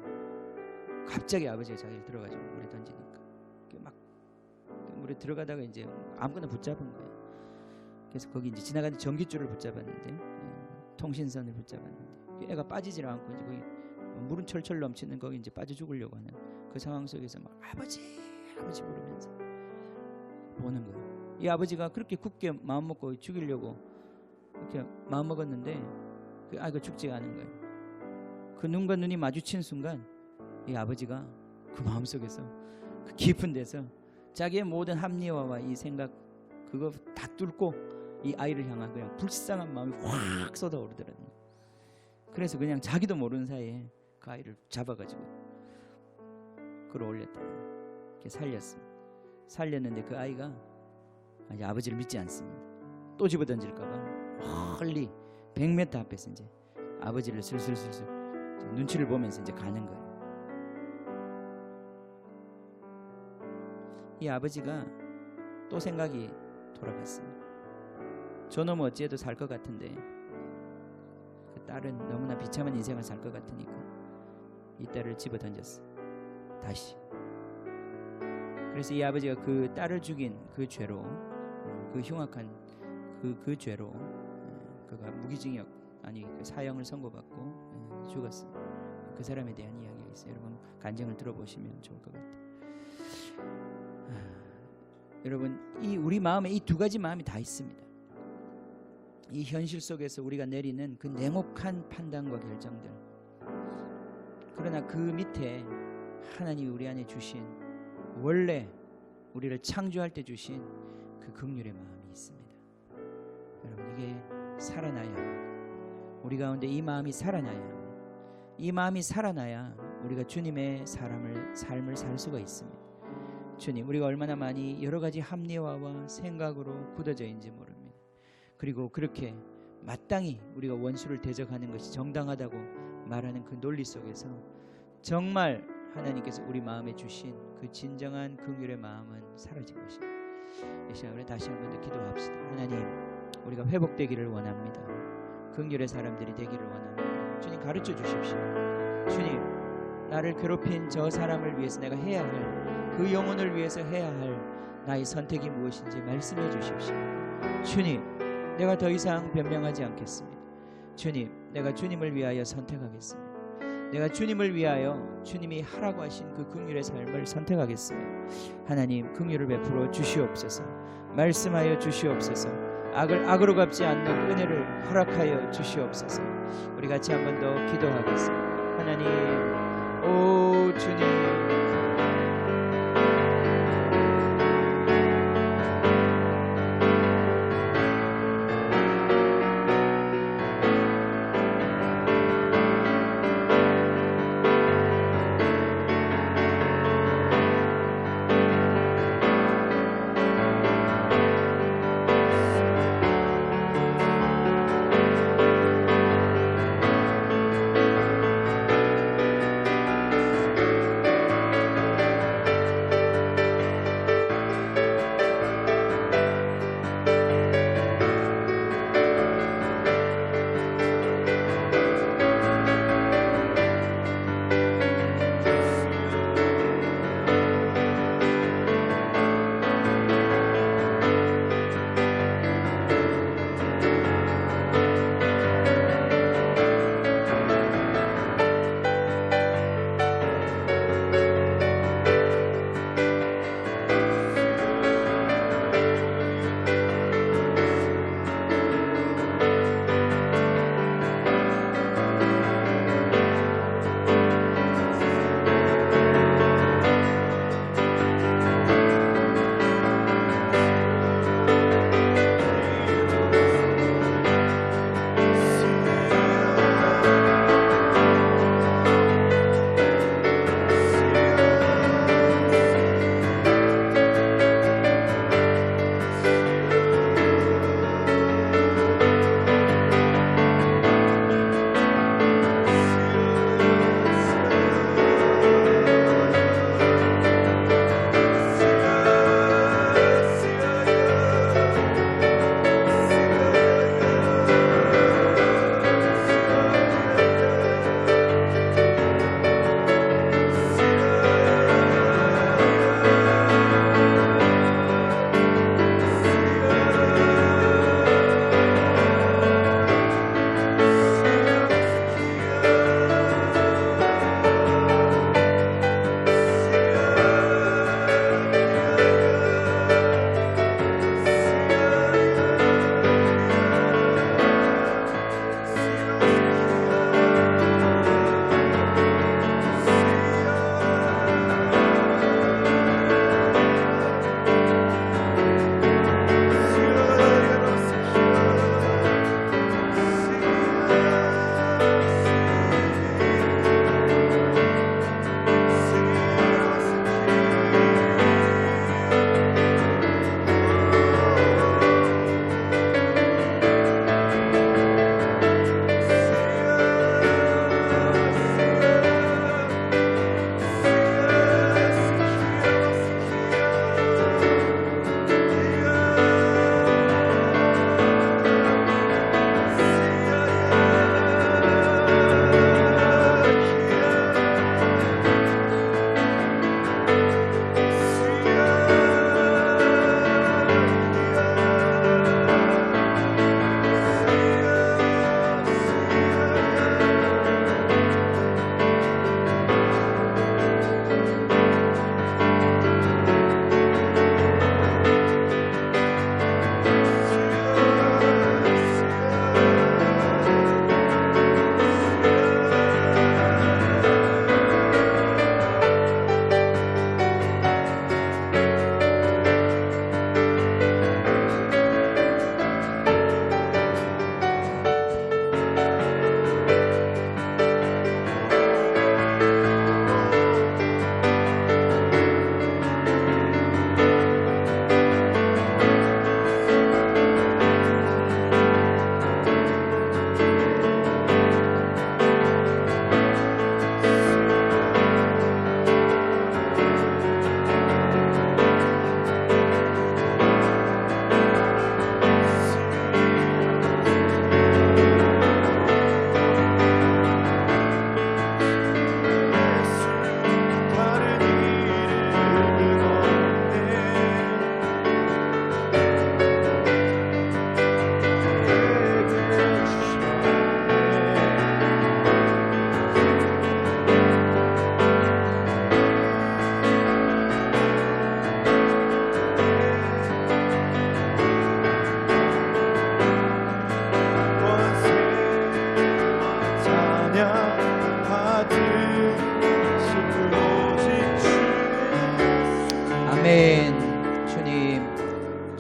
갑자기 아버지가 자기를 들어가지고 물에 던지니까 막 물에 들어가다가 이제 아무거나 붙잡은 거예요. 그래서 거기 이제 지나가는 전깃줄을 붙잡았는데, 통신선을 붙잡았는데 애가 빠지질 않고 이제 거기 물은 철철 넘치는 거기 이제 빠져 죽으려고 하는 그 상황 속에서 막 아버지 아버지 부르면서 보는 거예요. 이 아버지가 그렇게 굳게 마음 먹고 죽이려고 이렇게 마음 먹었는데 그 아이가 죽지가 않은 거예요. 그 눈과 눈이 마주친 순간 이 아버지가 그 마음속에서 그 깊은 데서 자기의 모든 합리화와 이 생각 그거 다 뚫고 이 아이를 향한 그냥 불쌍한 마음이 확 쏟아오르더라고요. 그래서 그냥 자기도 모르는 사이에 그 아이를 잡아가지고 끌어올렸다. 이렇게 살렸습니다. 살렸는데 그 아이가 이제 아버지를 믿지 않습니다. 또 집어던질까봐 멀리 100m 앞에서 이제 아버지를 슬슬슬슬 눈치를 보면서 이제 가는 거예요. 이 아버지가 또 생각이 돌아갔습니다. 저놈은 어찌해도 살 것 같은데 그 딸은 너무나 비참한 인생을 살 것 같으니까 이 딸을 집어던졌어. 다시. 그래서 이 아버지가 그 딸을 죽인 그 죄로, 그 흉악한 그 죄로 그가 무기징역 아니 그 사형을 선고받고 죽었습니다. 그 사람에 대한 이야기가 있어요. 여러분 간증을 들어보시면 좋을 것 같아요. 여러분 이 우리 마음에 이 두 가지 마음이 다 있습니다. 이 현실 속에서 우리가 내리는 그 냉혹한 판단과 결정들, 그러나 그 밑에 하나님이 우리 안에 주신 원래 우리를 창조할 때 주신 그 긍휼의 마음이 있습니다. 여러분 이게 살아나야 합니다. 우리 가운데 이 마음이 살아나야 합니다. 이 마음이 살아나야 우리가 주님의 삶을 살 수가 있습니다. 주님, 우리가 얼마나 많이 여러 가지 합리화와 생각으로 굳어져 있는지 모릅니다. 그리고 그렇게 마땅히 우리가 원수를 대적하는 것이 정당하다고 말하는 그 논리 속에서 정말 하나님께서 우리 마음에 주신 그 진정한 긍휼의 마음은 사라진 것입니다. 이 시간에 다시 한 번 더 기도합시다. 하나님, 우리가 회복되기를 원합니다. 긍휼의 사람들이 되기를 원합니다. 주님 가르쳐 주십시오. 주님, 나를 괴롭힌 저 사람을 위해서 내가 해야 할, 그 영혼을 위해서 해야 할 나의 선택이 무엇인지 말씀해 주십시오. 주님, 내가 더 이상 변명하지 않겠습니다. 주님, 내가 주님을 위하여 선택하겠습니다. 내가 주님을 위하여 주님이 하라고 하신 그 긍휼의 삶을 선택하겠습니다. 하나님, 긍휼을 베풀어 주시옵소서. 말씀하여 주시옵소서. 악으로 갚지 않는 은혜를 허락하여 주시옵소서. 우리 같이 한 번 더 기도하겠습니다. 하나님, 오 주님,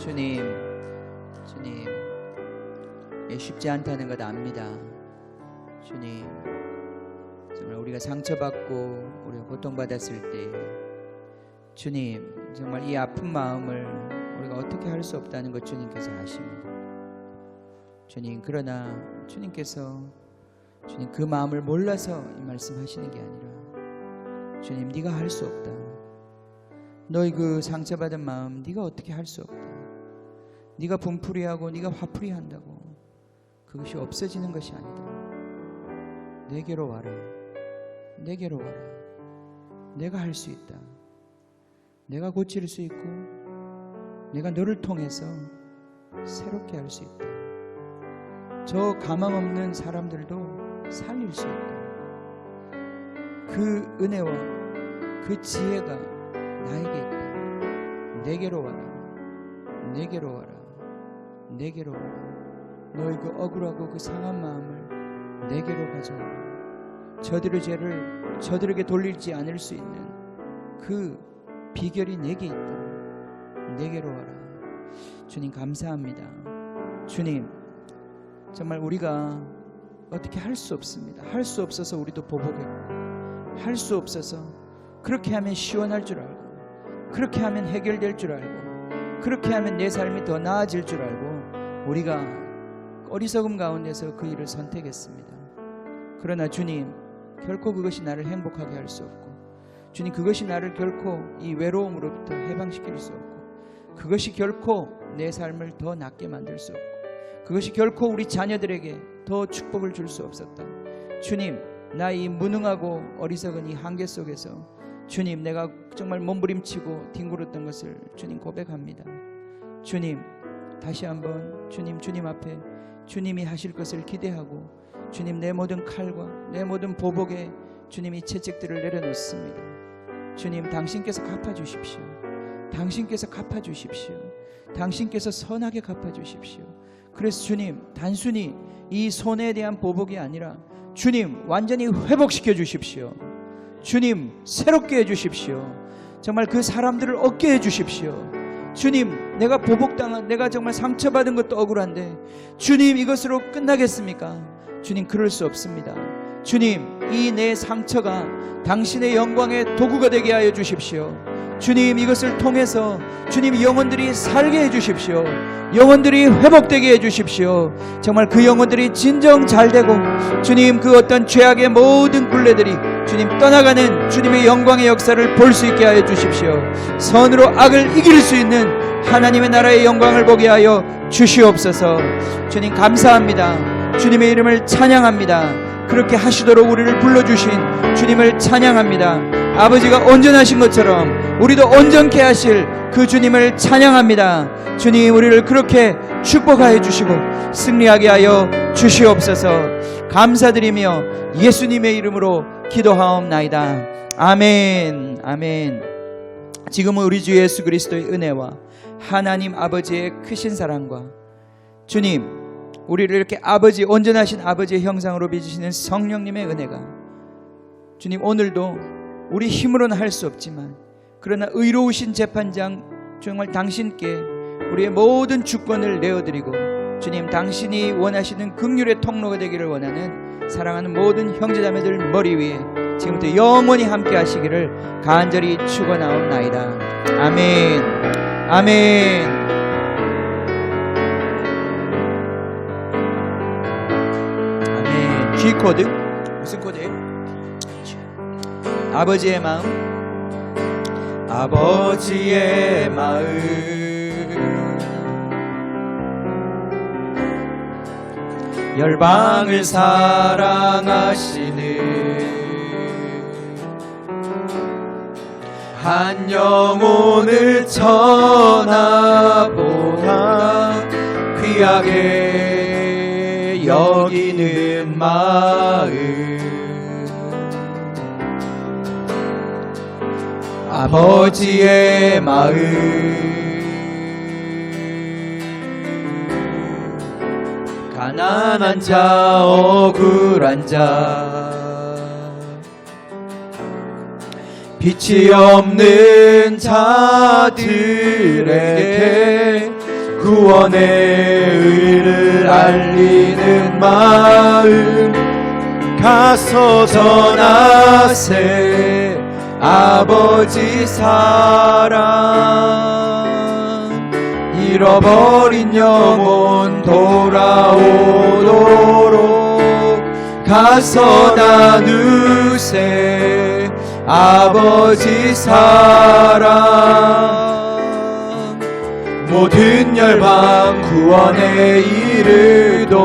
주님 쉽지 않다는 것 압니다. 주님, 정말 우리가 상처받고 우리가 고통받았을 때 주님, 정말 이 아픈 마음을 우리가 어떻게 할 수 없다는 것 주님께서 아십니다. 주님, 그러나 주님께서 주님 그 마음을 몰라서 이 말씀하시는 게 아니라 주님, 네가 할 수 없다. 너희 그 상처받은 마음 네가 어떻게 할 수 없다. 네가 분풀이하고 네가 화풀이한다고 그것이 없어지는 것이 아니다. 내게로 와라. 내게로 와라. 내가 할 수 있다. 내가 고칠 수 있고 내가 너를 통해서 새롭게 할 수 있다. 저 가망 없는 사람들도 살릴 수 있다. 그 은혜와 그 지혜가 나에게 있다. 내게로 와라. 내게로 와라. 내게로 와라. 너의 그 억울하고 그 상한 마음을 내게로 가져와라. 저들의 죄를 저들에게 돌리지 않을 수 있는 그 비결이 내게 있다. 내게로 와라. 주님, 감사합니다. 주님, 정말 우리가 어떻게 할 수 없습니다. 할 수 없어서 우리도 보복했고, 할 수 없어서 그렇게 하면 시원할 줄 알고, 그렇게 하면 해결될 줄 알고, 그렇게 하면 내 삶이 더 나아질 줄 알고 우리가 어리석음 가운데서 그 일을 선택했습니다. 그러나 주님, 결코 그것이 나를 행복하게 할 수 없고, 주님, 그것이 나를 결코 이 외로움으로부터 해방시킬 수 없고, 그것이 결코 내 삶을 더 낫게 만들 수 없고, 그것이 결코 우리 자녀들에게 더 축복을 줄 수 없었다. 주님, 나 이 무능하고 어리석은 이 한계 속에서 주님, 내가 정말 몸부림치고 뒹굴었던 것을 주님 고백합니다. 주님, 다시 한번 주님 앞에 주님이 하실 것을 기대하고, 주님, 내 모든 칼과 내 모든 보복에 주님 이 채찍들을 내려놓습니다. 주님, 당신께서 갚아주십시오. 당신께서 갚아주십시오. 당신께서 선하게 갚아주십시오. 그래서 주님, 단순히 이 손해에 대한 보복이 아니라 주님, 완전히 회복시켜 주십시오. 주님, 새롭게 해주십시오. 정말 그 사람들을 얻게 해주십시오. 주님, 내가 보복당한, 내가 정말 상처받은 것도 억울한데 주님, 이것으로 끝나겠습니까? 주님, 그럴 수 없습니다. 주님, 이 내 상처가 당신의 영광의 도구가 되게 하여 주십시오. 주님, 이것을 통해서 주님, 영혼들이 살게 해주십시오. 영혼들이 회복되게 해주십시오. 정말 그 영혼들이 진정 잘되고 주님, 그 어떤 죄악의 모든 굴레들이 주님 떠나가는 주님의 영광의 역사를 볼 수 있게 하여 주십시오. 선으로 악을 이길 수 있는 하나님의 나라의 영광을 보게 하여 주시옵소서. 주님, 감사합니다. 주님의 이름을 찬양합니다. 그렇게 하시도록 우리를 불러주신 주님을 찬양합니다. 아버지가 온전하신 것처럼 우리도 온전케 하실 그 주님을 찬양합니다. 주님, 우리를 그렇게 축복하여 주시고 승리하게 하여 주시옵소서. 감사드리며 예수님의 이름으로 기도하옵나이다. 아멘. 아멘. 지금은 우리 주 예수 그리스도의 은혜와 하나님 아버지의 크신 사랑과 주님, 우리를 이렇게 아버지, 온전하신 아버지의 형상으로 빚으시는 성령님의 은혜가 주님, 오늘도 우리 힘으로는 할 수 없지만 그러나 의로우신 재판장 정말 당신께 우리의 모든 주권을 내어드리고 주님, 당신이 원하시는 긍휼의 통로가 되기를 원하는 사랑하는 모든 형제자매들 머리 위에 지금부터 영원히 함께 하시기를 간절히 축원하옵나이다. 아멘. 아멘. G 코드. 무슨 코드예요? 아버지의 마음. 아버지의 마음. 열방을 사랑하시는 한 영혼을 천하보다 귀하게 여기는 마음. 아버지의 마음. 가난한 자, 억울한 자, 빛이 없는 자들에게 구원의 의를 알리는 마음 가서 전하세 아버지 사랑 잃어버린 영혼 돌아오도록 가서 나누세 아버지 사랑 모든 열방 구원에 이르도록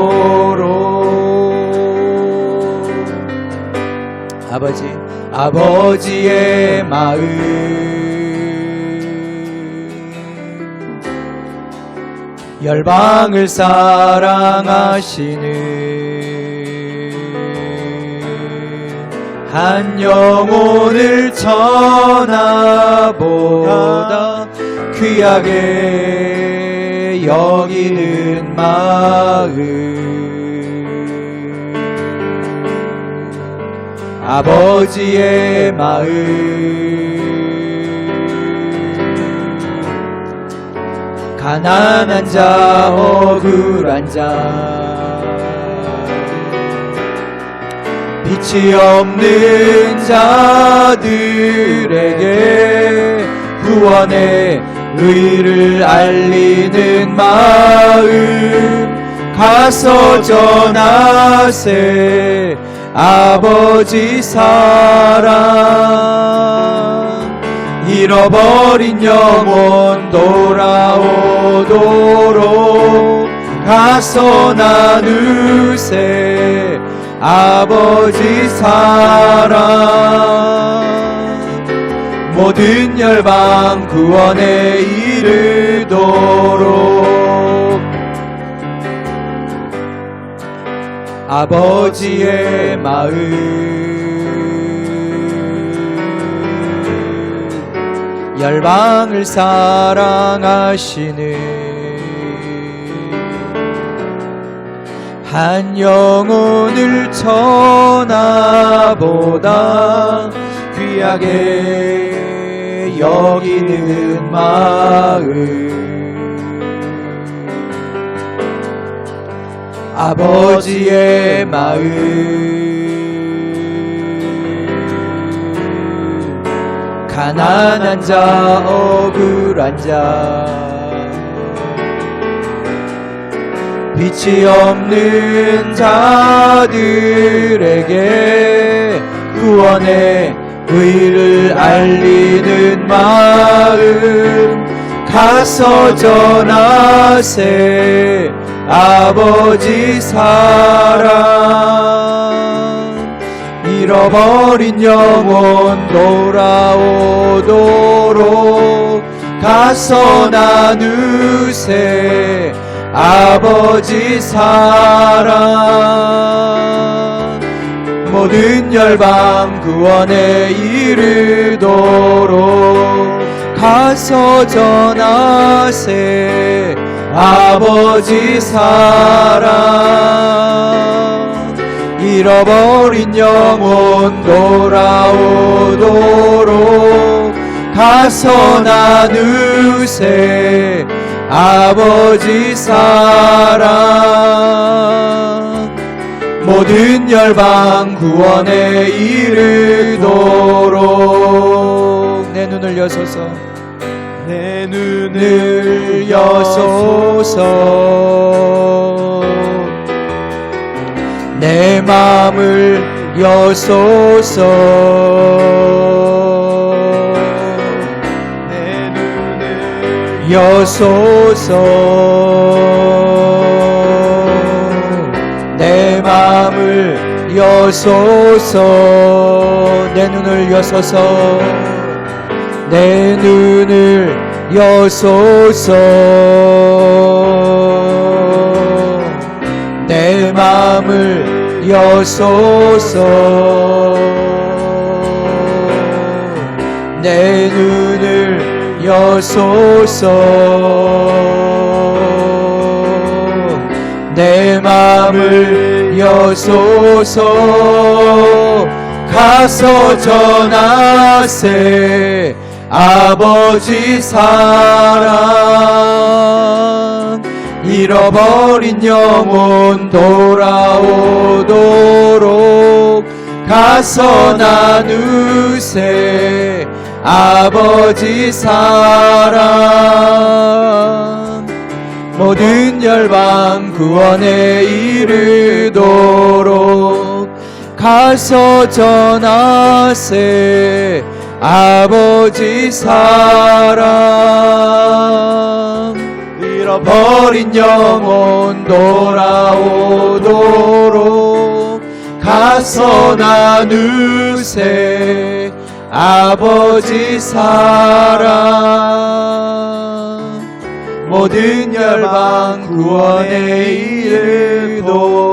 아버지의 마음 열방을 사랑하시는 한 영혼을 천하보다 귀하게 여기는 마음 아버지의 마음 가난한 자 억울한 자 빛이 없는 자들에게 구원의 의를 알리는 마음 가서 전하세 아버지 사랑 잃어버린 영혼 돌아오도록 가서 나누세 아버지 사랑 모든 열방 구원에 이르도록 아버지의 마음 열방을 사랑하시는 한 영혼을 천하보다 귀하게 여기는 마음 아버지의 마음 가난한 자 억울한 자 빛이 없는 자들에게 구원의 의를 알리는 마음 가서 전하세 아버지 사랑 잃어버린 영혼 돌아오도록 가서 나누세 아버지 사랑 모든 열방 구원에 이르도록 가서 전하세 아버지 사랑 잃어버린 영혼 돌아오도록 가서 나누세 아버지 사랑 모든 열방 구원에 이르도록 내 눈을 여소서 내 눈을 여소서 내 마음을 여소서 내 눈을 여소서 내 마음을 여소서 내 눈을 여소서 내 눈을 여소서 내 마음을 여소서 내 눈을 여소서 내 마음을 여소서 가서 전하세 아버지 사랑 잃어버린 영혼 돌아오도록 가서 나누세 아버지 사랑 모든 열방 구원에 이르도록 가서 전하세 아버지 사랑 잃어버린 영혼 돌아오도록 가서 나누세 아버지 사랑 모든 열방 구원에 이르도록